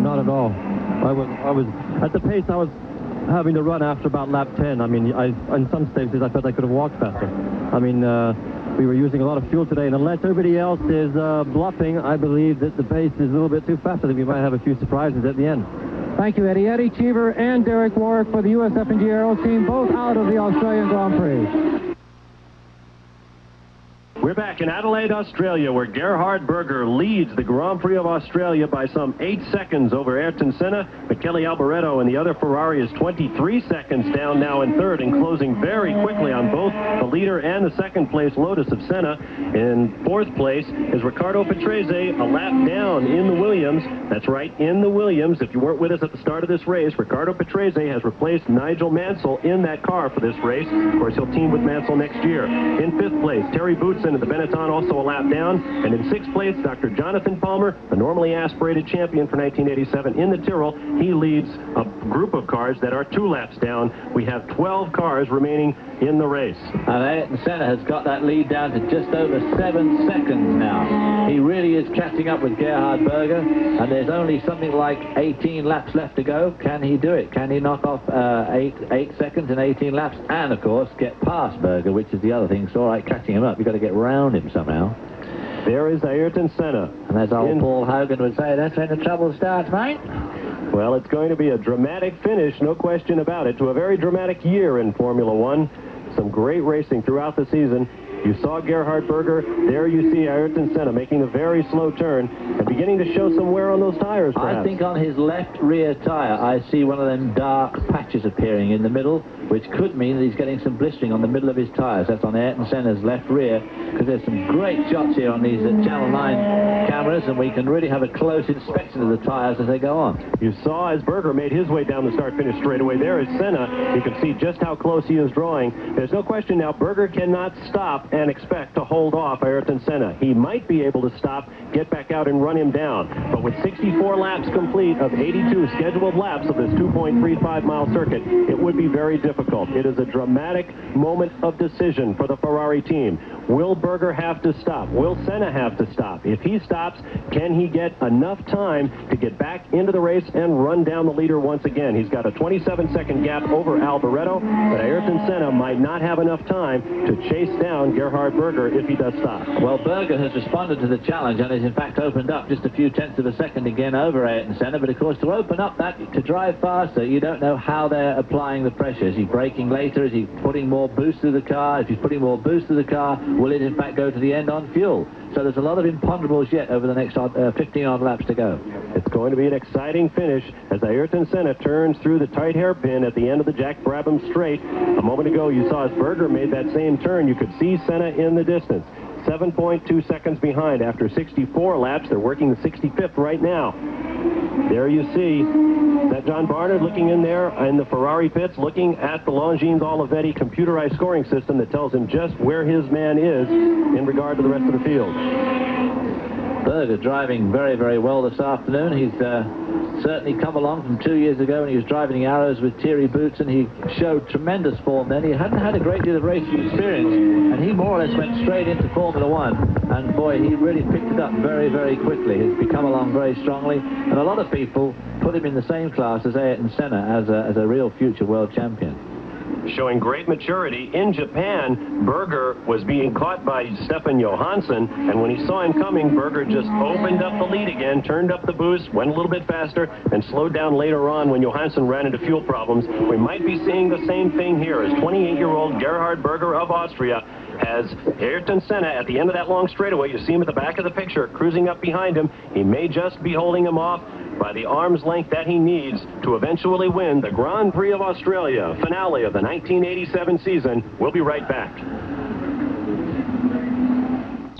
not at all. I was at the pace I was having to run after about lap 10. I mean, in some stages I felt I could have walked faster. I mean, we were using a lot of fuel today, and unless everybody else is bluffing, I believe that the pace is a little bit too fast. I think we might have a few surprises at the end. Thank you, Eddie. Eddie Cheever and Derek Warwick for the USF&G Aero team, both out of the Australian Grand Prix. We're back in Adelaide, Australia, where Gerhard Berger leads the Grand Prix of Australia by some 8 seconds over Ayrton Senna. Michele Alboreto and the other Ferrari is 23 seconds down now in third and closing very quickly on both the leader and the second place Lotus of Senna. In 4th place is Riccardo Patrese, a lap down in the Williams. That's right, in the Williams. If you weren't with us at the start of this race, Riccardo Patrese has replaced Nigel Mansell in that car for this race. Of course, he'll team with Mansell next year. In 5th place, Thierry Boutsen of the Benetton, also a lap down. And in 6th place, Dr. Jonathan Palmer, the normally aspirated champion for 1987 in the Tyrrell. He leads a group of cars that are 2 laps down. We have 12 cars remaining in the race. And Ayrton Senna has got that lead down to just over 7 seconds now. He really is catching up with Gerhard Berger, and there's only something like 18 laps left to go. Can he do it? Can he knock off 8 seconds in 18 laps? And, of course, get past Berger, which is the other thing. It's all right catching him up. You've got to get round him somehow. There is Ayrton Senna. And as old Paul Hogan would say, that's when the trouble starts, mate. Well, it's going to be a dramatic finish, no question about it, to a very dramatic year in Formula One. Some great racing throughout the season. You saw Gerhard Berger. There you see Ayrton Senna making a very slow turn and beginning to show some wear on those tires, perhaps. I think on his left rear tire, I see one of them dark patches appearing in the middle, which could mean that he's getting some blistering on the middle of his tires. That's on Ayrton Senna's left rear, because there's some great shots here on these Channel 9 cameras, and we can really have a close inspection of the tires as they go on. You saw as Berger made his way down the start-finish straightaway. There is Senna. You can see just how close he is drawing. There's no question now, Berger cannot stop and expect to hold off Ayrton Senna. He might be able to stop, get back out and run him down. But with 64 laps complete of 82 scheduled laps of this 2.35-mile circuit, it would be very difficult. It is a dramatic moment of decision for the Ferrari team. Will Berger have to stop? Will Senna have to stop? If he stops, can he get enough time to get back into the race and run down the leader once again? He's got a 27-second gap over Alboreto, but Ayrton Senna might not have enough time to chase down Gerhard Berger if he does stop. Well, Berger has responded to the challenge and has in fact opened up just a few tenths of a second again over Ayrton Senna, but of course to open up that, to drive faster, you don't know how they're applying the pressure. Is he braking later? Is he putting more boost to the car? If he's putting more boost to the car, will it in fact go to the end on fuel? So there's a lot of imponderables yet over the next 15-odd laps to go. It's going to be an exciting finish as Ayrton Senna turns through the tight hairpin at the end of the Jack Brabham straight. A moment ago, you saw as Berger made that same turn, you could see Senna in the distance. 7.2 seconds behind after 64 laps. They're working the 65th right now. There you see that John Barnard looking in there in the Ferrari pits, looking at the Longines Olivetti computerized scoring system that tells him just where his man is in regard to the rest of the field. Berger driving very, very well this afternoon. He's certainly come along from 2 years ago when he was driving the Arrows with Thierry Boots, and he showed tremendous form then. He hadn't had a great deal of racing experience, and he more or less went straight into Formula One. And boy, he really picked it up very, very quickly. He's become along very strongly, and a lot of people put him in the same class as Ayrton Senna as a real future world champion. Showing great maturity. In Japan, Berger was being caught by Stefan Johansson, and when he saw him coming, Berger just opened up the lead again, turned up the boost, went a little bit faster, and slowed down later on when Johansson ran into fuel problems. We might be seeing the same thing here as 28-year-old Gerhard Berger of Austria has Ayrton Senna at the end of that long straightaway. You see him at the back of the picture, cruising up behind him. He may just be holding him off by the arm's length that he needs to eventually win the Grand Prix of Australia, finale of the 1987 season. We'll be right back.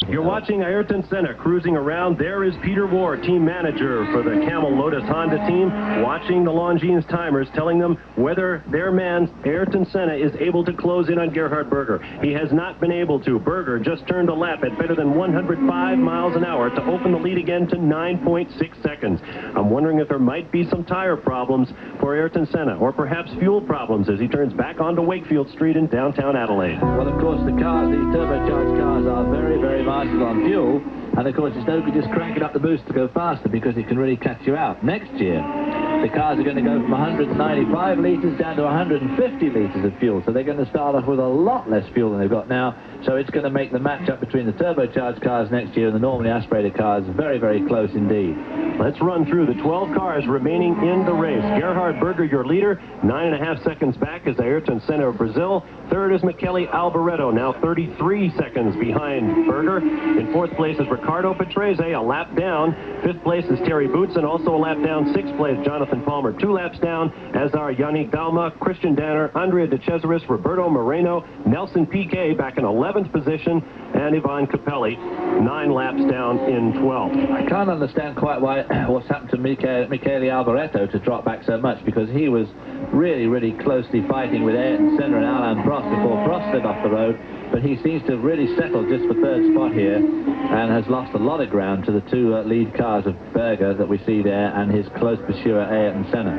You're watching Ayrton Senna cruising around. There is Peter Ward, team manager for the Camel Lotus Honda team, watching the Longines timers, telling them whether their man, Ayrton Senna, is able to close in on Gerhard Berger. He has not been able to. Berger just turned a lap at better than 105 miles an hour to open the lead again to 9.6 seconds. I'm wondering if there might be some tire problems for Ayrton Senna, or perhaps fuel problems as he turns back onto Wakefield Street in downtown Adelaide. Well, of course, the cars, these turbocharged cars, are very, very marshaled on fuel, and of course it's no good just cranking up the boost to go faster because it can really catch you out. Next year, the cars are going to go from 195 litres down to 150 litres of fuel, so they're going to start off with a lot less fuel than they've got now, so it's going to make the matchup between the turbocharged cars next year and the normally aspirated cars very, very close indeed. Let's run through the 12 cars remaining in the race. Gerhard Berger, your leader, 9.5 seconds back is Ayrton Senna of Brazil. Third is Michele Alboreto, now 33 seconds behind Berger. In fourth place is Ricardo Patrese, a lap down. Fifth place is Thierry Boots, and also a lap down. Sixth place, Jonathan Palmer, 2 laps down, as are Yannick Dalma, Christian Danner, Andrea De Cesaris, Roberto Moreno, Nelson Piquet back in 11th position, and Ivan Capelli, 9 laps down in 12th. I can't understand quite what's happened to Michele Alboreto to drop back so much, because he was really, really closely fighting with Ayrton Senna and Alain Prost before Prost slid off the road. But he seems to have really settled just for third spot here and has lost a lot of ground to the 2 lead cars of Berger that we see there and his close pursuer Ayrton Senna.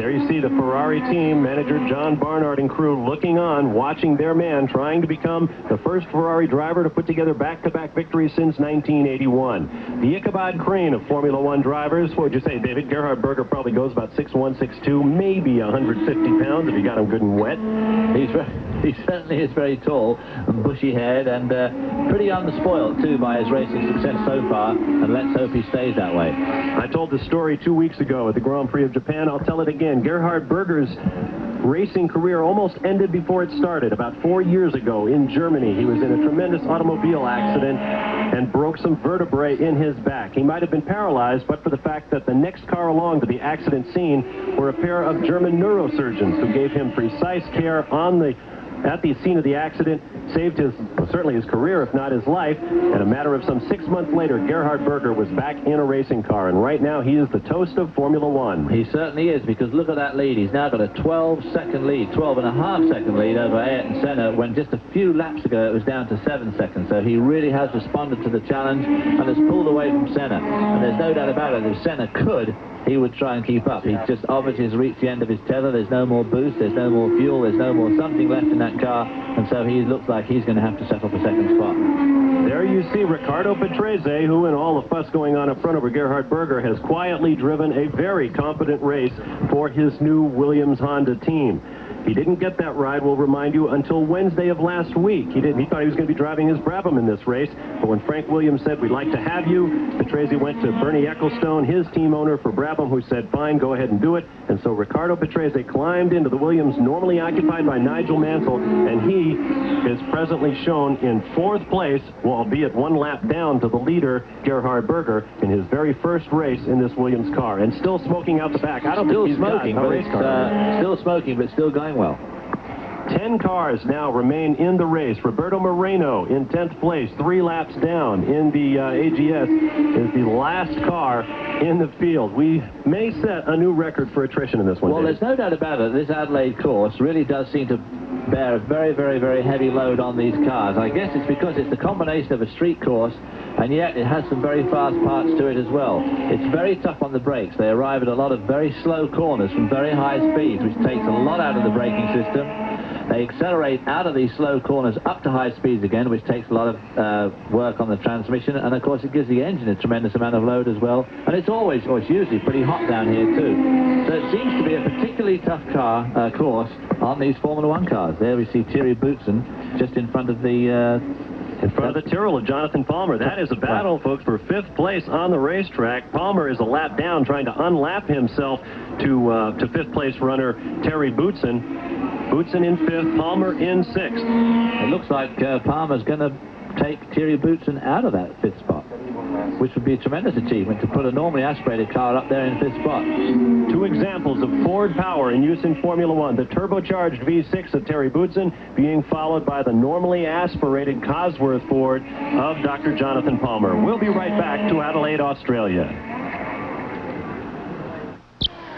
There you see the Ferrari team, manager John Barnard and crew looking on, watching their man trying to become the first Ferrari driver to put together back-to-back victories since 1981. The Ichabod Crane of Formula One drivers, what would you say, David? Gerhard Berger probably goes about 6'1", 6'2", maybe 150 pounds if you got him good and wet. He certainly is very tall and bushy-haired and pretty unspoiled, too, by his racing success so far, and let's hope he stays that way. I told the story 2 weeks ago at the Grand Prix of Japan. I'll tell it again. Gerhard Berger's racing career almost ended before it started. About 4 years ago in Germany, he was in a tremendous automobile accident and broke some vertebrae in his back. He might have been paralyzed, but for the fact that the next car along to the accident scene were a pair of German neurosurgeons who gave him precise care at the scene of the accident, saved certainly his career, if not his life. And a matter of some 6 months later, Gerhard Berger was back in a racing car, and right now he is the toast of Formula One. He certainly is, because look at that lead. He's now got a 12-second lead, 12.5-second lead over Ayrton Senna, when just a few laps ago it was down to 7 seconds. So he really has responded to the challenge and has pulled away from Senna. And there's no doubt about it, if Senna could he would try and keep up. He just obviously has reached the end of his tether. There's no more boost, there's no more fuel, there's no more something left in that car, and so he looks like he's going to have to settle for second spot. There you see Riccardo Patrese, who in all the fuss going on up front over Gerhard Berger has quietly driven a very competent race for his new Williams Honda team. He didn't get that ride, we'll remind you, until Wednesday of last week. He thought he was going to be driving his Brabham in this race, but when Frank Williams said, we'd like to have you, Patrese went to Bernie Ecclestone, his team owner for Brabham, who said, fine, go ahead and do it. And so Riccardo Patrese climbed into the Williams normally occupied by Nigel Mansell, and he is presently shown in 4th place, albeit 1 lap down to the leader, Gerhard Berger, in his very first race in this Williams car, and still smoking out the back. I don't think he's smoking, got a race car. Still smoking, but still going well. 10 cars now remain in the race. Roberto Moreno in 10th place, 3 laps down in the AGS, is the last car in the field. We may set a new record for attrition in this one. Well, there's no doubt about it. This Adelaide course really does seem to bear a very, very, very heavy load on these cars. I guess it's because it's a combination of a street course, and yet it has some very fast parts to it as well. It's very tough on the brakes. They arrive at a lot of very slow corners from very high speeds, which takes a lot out of the braking system. They accelerate out of these slow corners up to high speeds again, which takes a lot of work on the transmission, and of course it gives the engine a tremendous amount of load as well. And it's always, or it's usually pretty hot down here too. So it seems to be a particularly tough course on these Formula One cars. There we see Thierry Boutsen just in front of the Tyrrell of Jonathan Palmer. That is a battle, folks, for 5th place on the racetrack. Palmer is a lap down, trying to unlap himself to 5th place runner Terry Boutsen. Boutsen in 5th, Palmer in 6th. It looks like Palmer's going to take Thierry Boutsen out of that 5th spot, which would be a tremendous achievement to put a normally aspirated car up there in 5th spot. 2 examples of Ford power in use in Formula One. The turbocharged V6 of Terry Boutsen being followed by the normally aspirated Cosworth Ford of Dr. Jonathan Palmer. We'll be right back to Adelaide, Australia.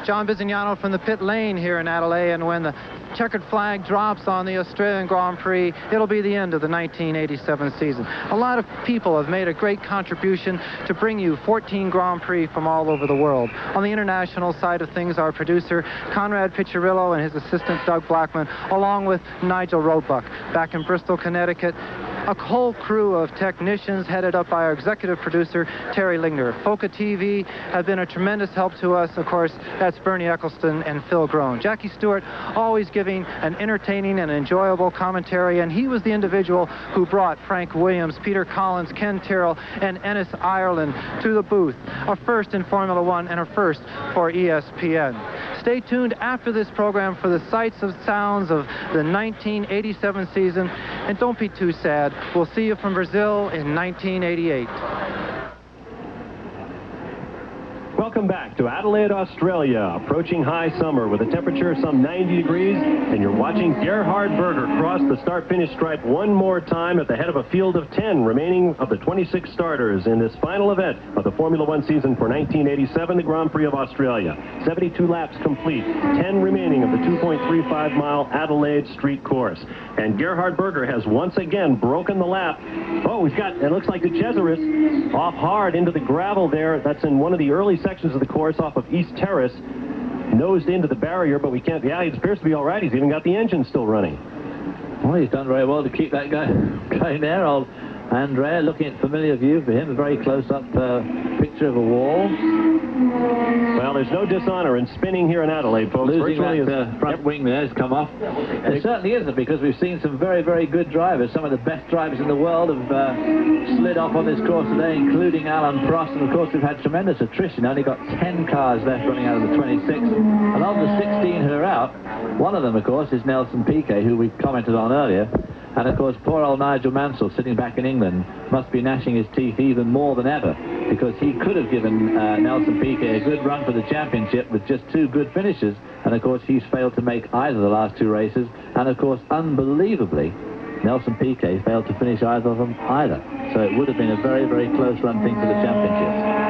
John Bisignano from the pit lane here in Adelaide, and when the checkered flag drops on the Australian Grand Prix, it'll be the end of the 1987 season. A lot of people have made a great contribution to bring you 14 Grand Prix from all over the world. On the international side of things, our producer Conrad Piccirillo and his assistant Doug Blackman, along with Nigel Roebuck. Back in Bristol, Connecticut, a whole crew of technicians headed up by our executive producer, Terry Ligner. Foca TV have been a tremendous help to us. Of course, that's Bernie Ecclestone and Phil Groen. Jackie Stewart always giving an entertaining and enjoyable commentary, and he was the individual who brought Frank Williams, Peter Collins, Ken Tyrrell, and Ennis Ireland to the booth. A first in Formula One and a first for ESPN. Stay tuned after this program for the sights and sounds of the 1987 season, and don't be too sad. We'll see you from Brazil in 1988. Welcome back to Adelaide, Australia. Approaching high summer with a temperature of some 90 degrees, and you're watching Gerhard Berger cross the start-finish stripe one more time at the head of a field of 10 remaining of the 26 starters in this final event of the Formula One season for 1987, the Grand Prix of Australia. 72 laps complete, 10 remaining of the 2.35-mile Adelaide street course. And Gerhard Berger has once again broken the lap. Oh, we've got, it looks like the Cesaris off hard into the gravel there. That's in one of the early sections of the course off of East Terrace. Nosed into the barrier, but we can't, yeah, it appears to be all right. He's even got the engine still running. Well, he's done very well to keep that guy going there. Old Andrea, looking at familiar view for him, a very close-up picture of a wall. Well, there's no dishonor in spinning here in Adelaide, folks. Losing that front wing there has come off. It certainly isn't, because we've seen some very, very good drivers. Some of the best drivers in the world have slid off on this course today, including Alan Prost. And, of course, we've had tremendous attrition. Only got 10 cars left running out of the 26. And of the 16 who are out, one of them, of course, is Nelson Piquet, who we commented on earlier. And, of course, poor old Nigel Mansell, sitting back in England, must be gnashing his teeth even more than ever, because he could have given Nelson Piquet a good run for the championship with just 2 good finishes. And, of course, he's failed to make either of the last 2 races. And, of course, unbelievably, Nelson Piquet failed to finish either of them either. So it would have been a very, very close run thing for the championship.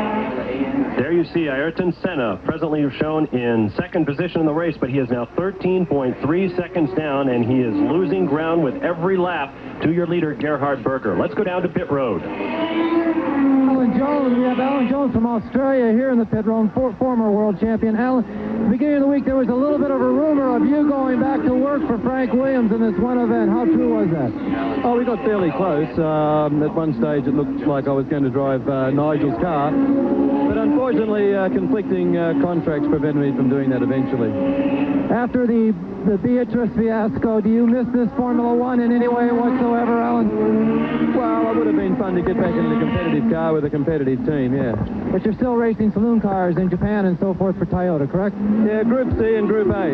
There you see Ayrton Senna, presently shown in 2nd position in the race, but he is now 13.3 seconds down, and he is losing ground with every lap to your leader, Gerhard Berger. Let's go down to pit road. Well, in Alan Jones. We have Alan Jones from Australia here in the pit road, former world champion. Alan, at the beginning of the week, there was a little bit of a rumor of you going back to work for Frank Williams in this one event. How true was that? Oh, we got fairly close. At one stage, it looked like I was going to drive Nigel's car. But unfortunately, conflicting contracts prevented me from doing that eventually. After the Beatrice fiasco, do you miss this Formula One in any way whatsoever, Alan? Well, it would have been fun to get back in the competitive car with a competitive team, yeah. But you're still racing saloon cars in Japan and so forth for Toyota, correct? Yeah, Group C and Group A.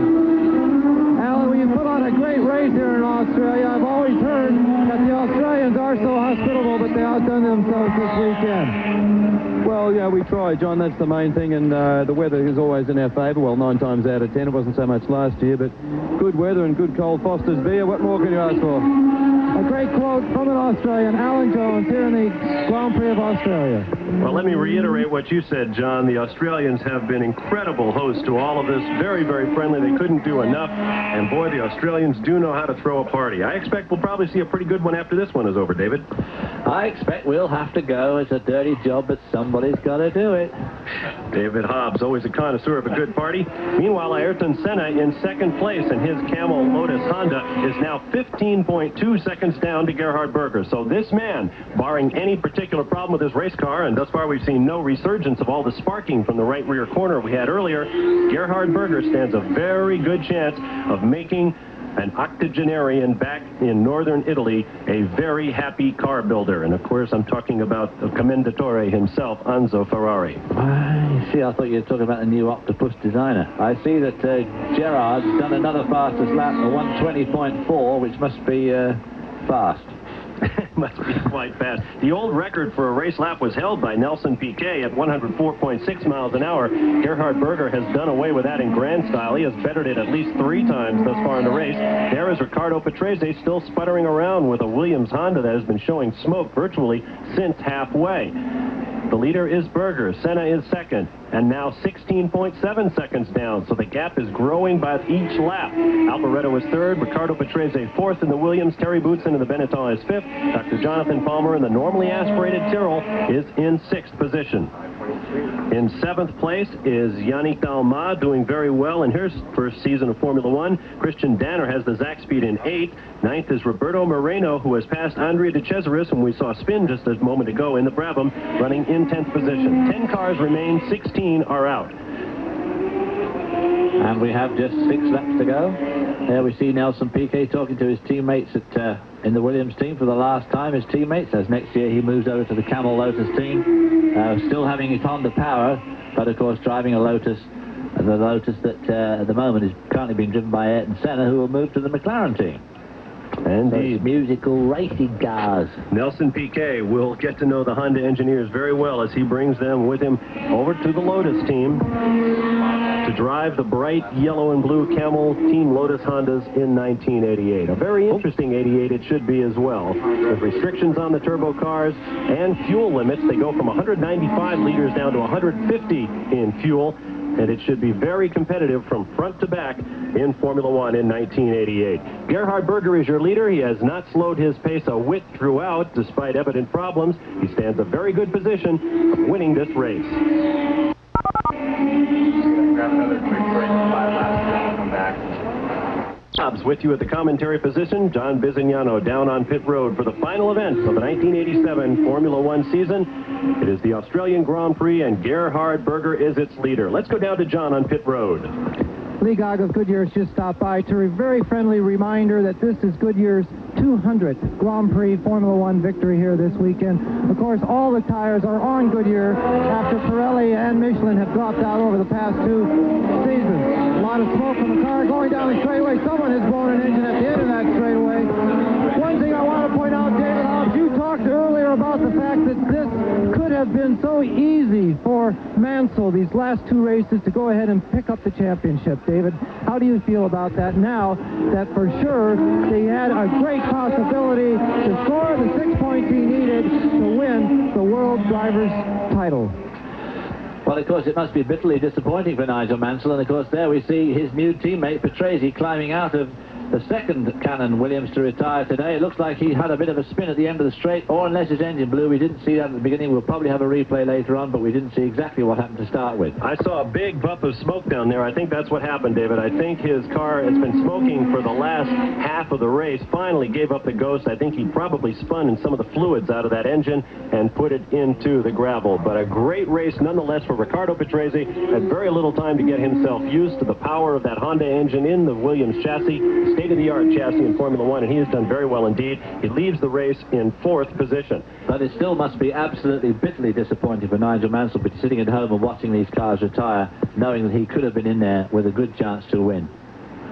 Alan, well, you put on a great race here in Australia. I've always heard that the Australians are so hospitable, but they outdone themselves this weekend. Well, yeah, we try, John. That's the main thing, and the weather is always in our favour. Well, 9 times out of 10. It wasn't so much last year, but good weather and good cold Foster's beer. What more can you ask for? A great quote from an Australian, Alan Jones, here in the Grand Prix of Australia. Well, let me reiterate what you said, John. The Australians have been incredible hosts to all of this. Very, very friendly. They couldn't do enough. And boy, the Australians do know how to throw a party. I expect we'll probably see a pretty good one after this one is over, David. I expect we'll have to go. It's a dirty job, but somebody's got to do it. David Hobbs, always a connoisseur of a good party. Meanwhile, Ayrton Senna in second place, and his Camel Lotus Honda is now 15.2 seconds down to Gerhard Berger. So this man, barring any particular problem with his race car, and thus far we've seen no resurgence of all the sparking from the right rear corner we had earlier, Gerhard Berger stands a very good chance of making an octogenarian back in northern Italy a very happy car builder. And of course, I'm talking about the commendatore himself, Enzo Ferrari. See, I thought you were talking about the new Octopus designer. I see that Gerhard's done another fastest lap, a 120.4, which must be fast. Must be quite fast. The old record for a race lap was held by Nelson Piquet at 104.6 miles an hour. Gerhard Berger has done away with that in grand style. He has bettered it at least 3 times thus far in the race. There is Ricardo Patrese still sputtering around with a Williams Honda that has been showing smoke virtually since halfway. The leader is Berger. Senna is second, and now 16.7 seconds down, so the gap is growing by each lap. Alboreto is third, Ricardo Patrese fourth in the Williams, Terry Boutsen in the Benetton is fifth, Dr. Jonathan Palmer in the normally aspirated Tyrrell is in sixth position. In seventh place is Yannick Dalmat, doing very well in his first season of Formula One. Christian Danner has the Zach Speed in eighth. Ninth is Roberto Moreno, who has passed Andrea de Cesaris, whom we saw spin just a moment ago in the Brabham, running in 10th position. 10 cars remain, 16 are out. And we have just 6 laps to go. There we see Nelson Piquet talking to his teammates in the Williams team for the last time. His teammates, as next year he moves over to the Camel Lotus team, still having his Honda power, but of course driving a Lotus, the Lotus that at the moment is currently being driven by Ayrton Senna, who will move to the McLaren team. Indeed. So musical racing cars. Nelson Piquet will get to know the Honda engineers very well as he brings them with him over to the Lotus team to drive the bright yellow and blue Camel Team Lotus Hondas in 1988. A very interesting 88 it should be as well. With restrictions on the turbo cars and fuel limits, they go from 195 liters down to 150 in fuel. And it should be very competitive from front to back in Formula One in 1988. Gerhard Berger is your leader. He has not slowed his pace a whit throughout, despite evident problems. He stands a very good position of winning this race. Grab another quick break, 5 laps, then come back. Hobbs with you at the commentary position. John Bizignano down on pit road for the final event of the 1987 Formula One season. It is the Australian Grand Prix, and Gerhard Berger is its leader. Let's go down to John on pit road. Lee Gogg of Goodyear has just stopped by to a very friendly reminder that this is Goodyear's 200th Grand Prix Formula One victory here this weekend. Of course, all the tires are on Goodyear after Pirelli and Michelin have dropped out over the past 2 seasons. A lot of smoke from the car going down the straightaway. Someone has blown an engine at the end of that straightaway. One thing I want to point out, David Hobbs, you talked earlier about the fact that this could have been so easy for Mansell these last 2 races to go ahead and pick up the championship. David, how do you feel about that now that for sure they had a great possibility to score the 6 points he needed to win the World Drivers' title? Well, of course, it must be bitterly disappointing for Nigel Mansell, and of course there we see his new teammate Patrese climbing out of the second Cannon Williams to retire today. It looks like he had a bit of a spin at the end of the straight, or unless his engine blew, we didn't see that at the beginning. We'll probably have a replay later on, but we didn't see exactly what happened to start with. I saw a big puff of smoke down there. I think that's what happened, David. I think his car has been smoking for the last half of the race, finally gave up the ghost. I think he probably spun in some of the fluids out of that engine and put it into the gravel. But a great race nonetheless for Riccardo Patrese. Had very little time to get himself used to the power of that Honda engine in the Williams chassis, state-of-the-art chassis in Formula One, and he has done very well indeed. He leaves the race in 4th position. But it still must be absolutely bitterly disappointing for Nigel Mansell, but sitting at home and watching these cars retire, knowing that he could have been in there with a good chance to win.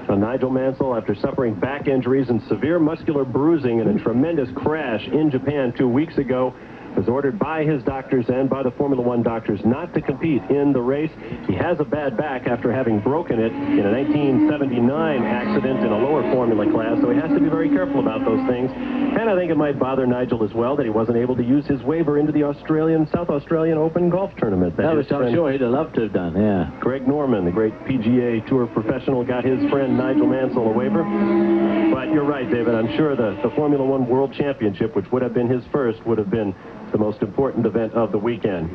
Nigel Mansell, after suffering back injuries and severe muscular bruising in a tremendous crash in Japan 2 weeks ago, was ordered by his doctors and by the Formula One doctors not to compete in the race. He has a bad back after having broken it in a 1979 accident in a lower Formula class, so he has to be very careful about those things. And I think it might bother Nigel as well that he wasn't able to use his waiver into the South Australian Open golf tournament. I'm sure he'd have loved to have done, yeah. Greg Norman, the great PGA Tour professional, got his friend Nigel Mansell a waiver. But you're right, David. I'm sure the Formula One World Championship, which would have been his first, would have been the most important event of the weekend.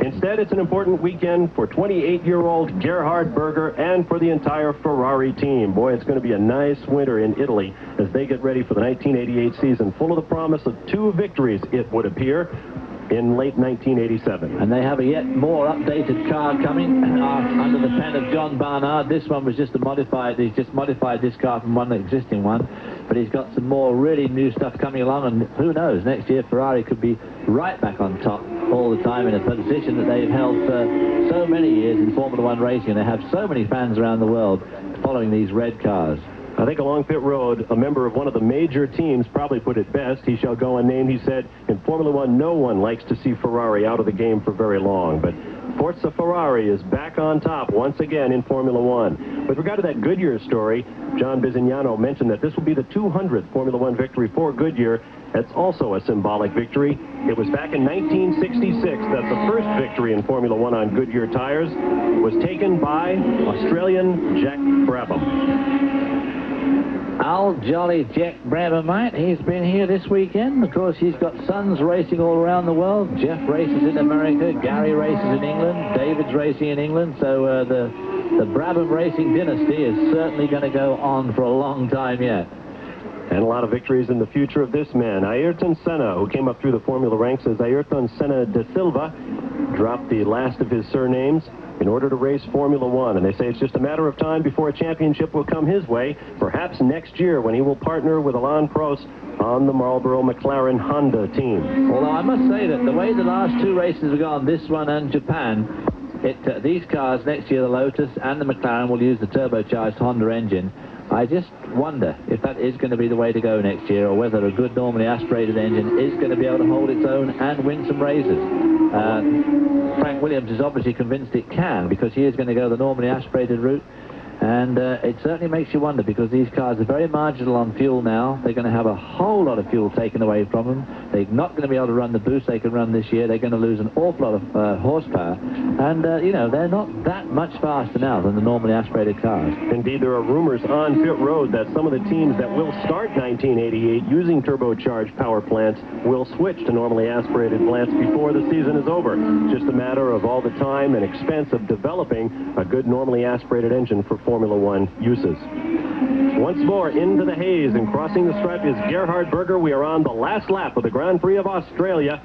Instead, it's an important weekend for 28-year-old Gerhard Berger and for the entire Ferrari team. Boy, it's going to be a nice winter in Italy as they get ready for the 1988 season, full of the promise of 2 victories, it would appear, in late 1987. And they have a yet more updated car coming under the pen of John Barnard. This one was just a modified, he's just modified this car from one existing one, but he's got some more really new stuff coming along, and who knows, next year Ferrari could be right back on top all the time in a position that they've held for so many years in Formula One racing. They have so many fans around the world following these red cars. I think along pit road, a member of one of the major teams probably put it best. He shall go unnamed. He said, in Formula One, no one likes to see Ferrari out of the game for very long. But Forza Ferrari is back on top once again in Formula One. With regard to that Goodyear story, John Bizignano mentioned that this will be the 200th Formula One victory for Goodyear. That's also a symbolic victory. It was back in 1966 that the first victory in Formula One on Goodyear tires was taken by Australian Jack Brabham. Al Jolly Jack Brabham, mate. He's been here this weekend. Of course, he's got sons racing all around the world. Jeff races in America. Gary races in England. David's racing in England. So the Brabham racing dynasty is certainly going to go on for a long time yet. And a lot of victories in the future of this man. Ayrton Senna, who came up through the Formula ranks as Ayrton Senna da Silva, dropped the last of his surnames in order to race Formula One. And they say it's just a matter of time before a championship will come his way, perhaps next year when he will partner with Alain Prost on the Marlboro McLaren Honda team. Although I must say that the way the last 2 races have gone, this one and Japan, these cars next year, the Lotus and the McLaren, will use the turbocharged Honda engine. I just wonder if that is going to be the way to go next year, or whether a good normally aspirated engine is going to be able to hold its own and win some races. Frank Williams is obviously convinced it can, because he is going to go the normally aspirated route. And it certainly makes you wonder, because these cars are very marginal on fuel now. They're going to have a whole lot of fuel taken away from them. They're not going to be able to run the boost they can run this year. They're going to lose an awful lot of horsepower. And, you know, they're not that much faster now than the normally aspirated cars. Indeed, there are rumors on pit road that some of the teams that will start 1988 using turbocharged power plants will switch to normally aspirated plants before the season is over. Just a matter of all the time and expense of developing a good normally aspirated engine for Formula One uses. Once more into the haze, and crossing the stripe is Gerhard Berger. We are on the last lap of the Grand Prix of Australia.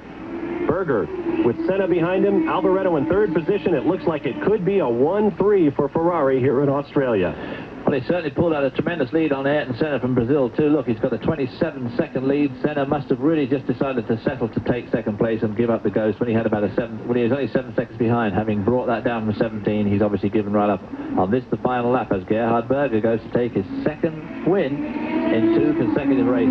Berger with Senna behind him, Alboreto in 3rd position. It looks like it could be a 1-3 for Ferrari here in Australia. Well, he certainly pulled out a tremendous lead on Ayrton Senna from Brazil, too. Look, he's got a 27-second lead. Senna must have really just decided to settle to take 2nd place and give up the ghost when he had about when he was only 7 seconds behind. Having brought that down from 17, he's obviously given right up on this, the final lap, as Gerhard Berger goes to take his 2nd win in 2 consecutive races.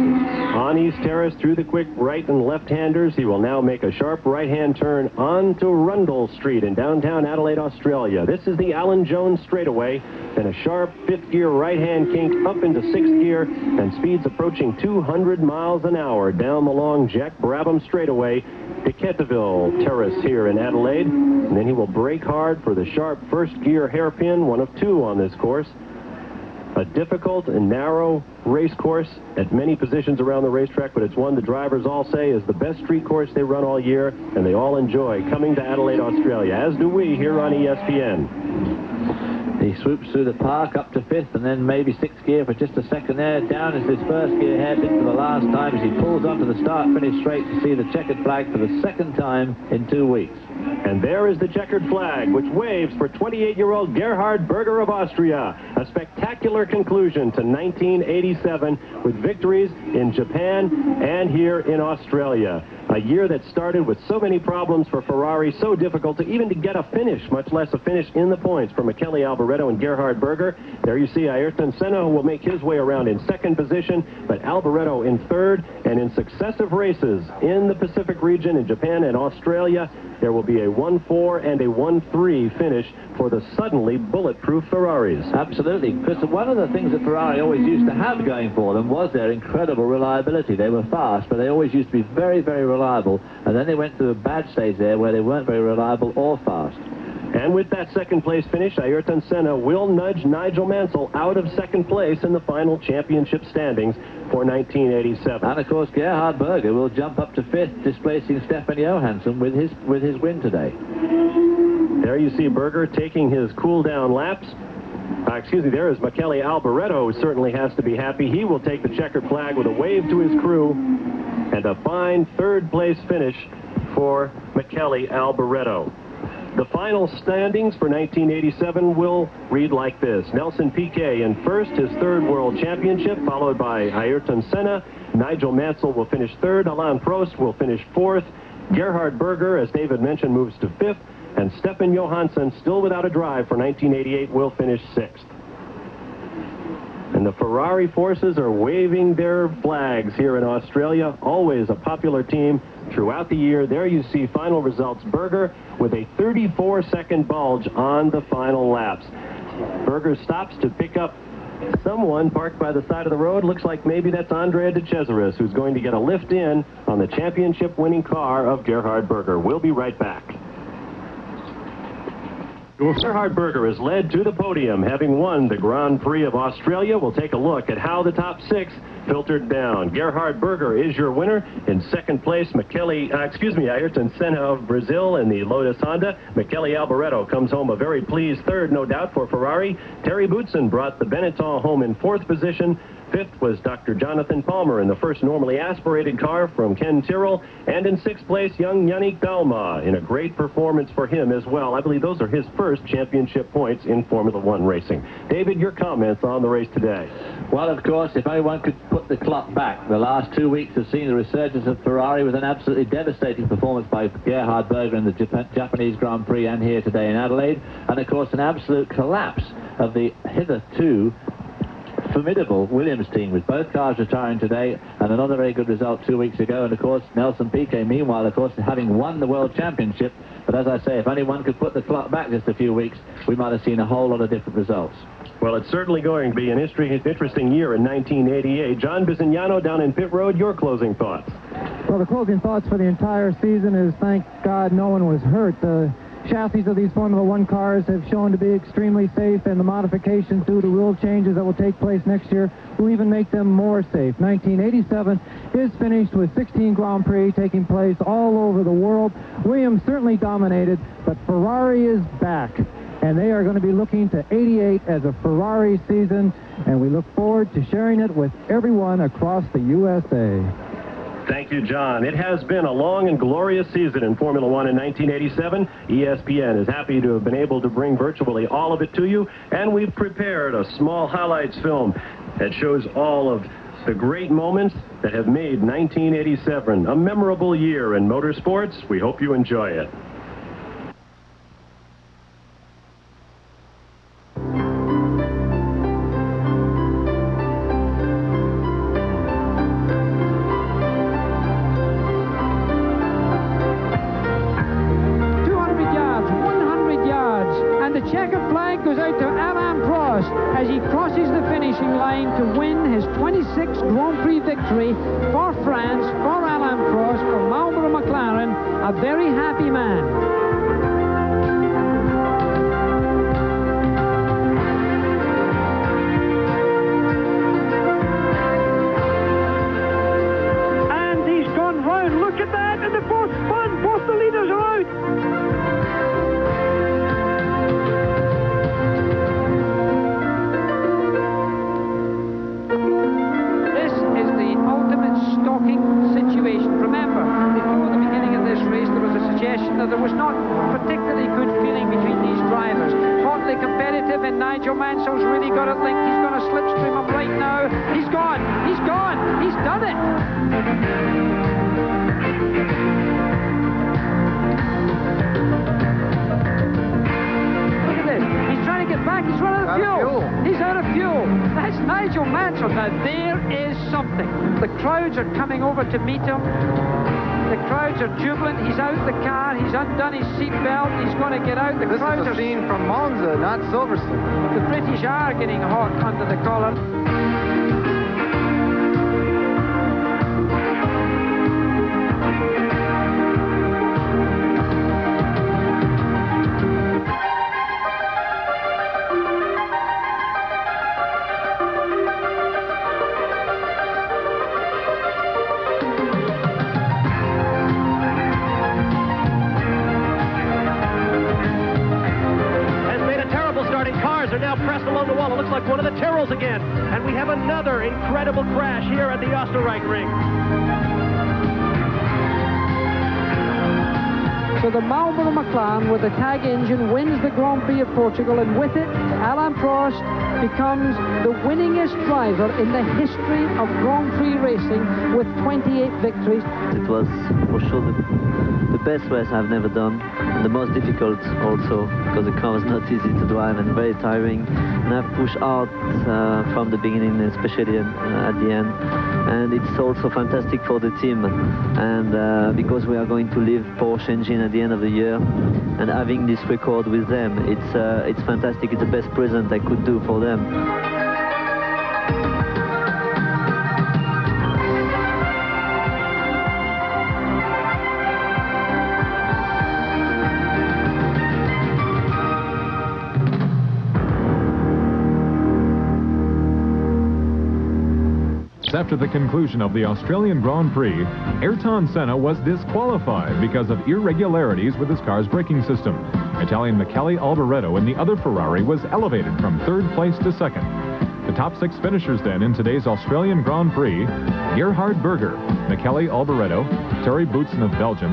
On East Terrace, through the quick right and left-handers, he will now make a sharp right-hand turn onto Rundle Street in downtown Adelaide, Australia. This is the Alan Jones straightaway, and a sharp 5th gear right-hand kink up into 6th gear, and speeds approaching 200 miles an hour down the long Jack Brabham straightaway to Kettleville Terrace here in Adelaide. And then he will brake hard for the sharp 1st gear hairpin, one of 2 on this course. A difficult and narrow race course at many positions around the racetrack, but it's one the drivers all say is the best street course they run all year, and they all enjoy coming to Adelaide, Australia, as do we here on ESPN. He swoops through the park up to 5th and then maybe 6th gear for just a second there. Down is his first gear hairpin for the last time as he pulls onto the start-finish straight to see the checkered flag for the second time in 2 weeks. And there is the checkered flag, which waves for 28-year-old Gerhard Berger of Austria. A spectacular conclusion to 1987 with victories in Japan and here in Australia. A year that started with so many problems for Ferrari, so difficult even to get a finish, much less a finish in the points for Michele Alboreto and Gerhard Berger. There you see Ayrton Senna, who will make his way around in 2nd position, but Alboreto in 3rd, and in successive races in the Pacific region, in Japan and Australia, there will be a 1-4 and a 1-3 finish for the suddenly bulletproof Ferraris. Absolutely, because one of the things that Ferrari always used to have going for them was their incredible reliability. They were fast, but they always used to be very, very reliable, and then they went through a bad stage there where they weren't very reliable or fast. And with that 2nd place finish, Ayrton Senna will nudge Nigel Mansell out of 2nd place in the final championship standings for 1987. And of course, Gerhard Berger will jump up to 5th, displacing Stefan Johansson with his win today. There you see Berger taking his cool-down laps. There is Michele Alboreto, who certainly has to be happy. He will take the checkered flag with a wave to his crew, and a fine 3rd place finish for Michele Alboreto. The final standings for 1987 will read like this. Nelson Piquet in 1st, his 3rd World Championship, followed by Ayrton Senna. Nigel Mansell will finish 3rd. Alain Prost will finish 4th. Gerhard Berger, as David mentioned, moves to 5th. And Stefan Johansson, still without a drive for 1988, will finish 6th. And the Ferrari forces are waving their flags here in Australia. Always a popular team throughout the year. There you see final results. Berger with a 34-second bulge on the final laps. Berger stops to pick up someone parked by the side of the road. Looks like maybe that's Andrea de Cesaris, who's going to get a lift in on the championship-winning car of Gerhard Berger. We'll be right back. Gerhard Berger is led to the podium, having won the Grand Prix of Australia. We'll take a look at how the top 6 filtered down. Gerhard Berger is your winner. In 2nd place, Ayrton Senna of Brazil in the Lotus Honda. Michele Alboreto comes home a very pleased 3rd, no doubt, for Ferrari. Terry Boutsen brought the Benetton home in 4th position. 5th was Dr. Jonathan Palmer in the first normally aspirated car from Ken Tyrrell. And in 6th place, young Yannick Dalma in a great performance for him as well. I believe those are his first championship points in Formula One racing. David, your comments on the race today? Well, of course, if anyone could put the clock back, the last 2 weeks have seen the resurgence of Ferrari with an absolutely devastating performance by Gerhard Berger in the Japanese Grand Prix and here today in Adelaide. And, of course, an absolute collapse of the hitherto formidable Williams team, with both cars retiring today, and another very good result 2 weeks ago. And of course, Nelson Piquet, meanwhile, of course, having won the World Championship. But as I say, if anyone could put the clock back just a few weeks, we might have seen a whole lot of different results. Well, it's certainly going to be an interesting year in 1988. John Bisignano down in pit road, your closing thoughts? Well, the closing thoughts for the entire season is, thank God no one was hurt. The chassis of these Formula One cars have shown to be extremely safe, and the modifications due to rule changes that will take place next year will even make them more safe. 1987 is finished with 16 Grand Prix taking place all over the world. Williams certainly dominated, but Ferrari is back, and they are going to be looking to 88 as a Ferrari season, and we look forward to sharing it with everyone across the USA. Thank you, John. It has been a long and glorious season in Formula One in 1987. ESPN is happy to have been able to bring virtually all of it to you, and we've prepared a small highlights film that shows all of the great moments that have made 1987 a memorable year in motorsports. We hope you enjoy it. Goes out to Alain Prost as he crosses the finishing line to win his 26th Grand Prix victory for France, for Alain Prost, for Marlboro McLaren, a very happy man. into fourth. Both the leaders are out. Situation. Remember, before the beginning of this race, there was a suggestion that there was not particularly good feeling between these drivers. Hotly competitive, and Nigel Mansell's really got it linked. He's going to slipstream him right now. He's gone. He's gone. He's done it. Look at this. He's trying to get back. He's running out of fuel. He's out of fuel. That's Nigel Mansell. Now, there is something. The crowds are coming over to meet him. The crowds are jubilant. He's out the car. He's undone his seatbelt. He's going to get out. The crowds is a scene from Monza, not Silverstone. The British are getting hot under the collar. Are now pressed along the wall. It looks like one of the Tyrrells again. And we have another incredible crash here at the Oostenrijk ring. So the Marlboro McLaren with the tag engine wins the Grand Prix of Portugal, and with it, Alain Prost becomes the winningest driver in the history of Grand Prix racing with 28 victories. It was for sure the best race I've never done. The most difficult also, because the car was not easy to drive and very tiring. And I've pushed hard from the beginning, especially at the end. And it's also fantastic for the team. And because we are going to leave Porsche engine at the end of the year, and having this record with them, it's fantastic. It's the best present I could do for them. After the conclusion of the Australian Grand Prix, Ayrton Senna was disqualified because of irregularities with his car's braking system. Italian Michele Alboreto in the other Ferrari was elevated from third place to second. The top 6 finishers then in today's Australian Grand Prix: Gerhard Berger, Michele Alboreto, Terry Boutsen of Belgium,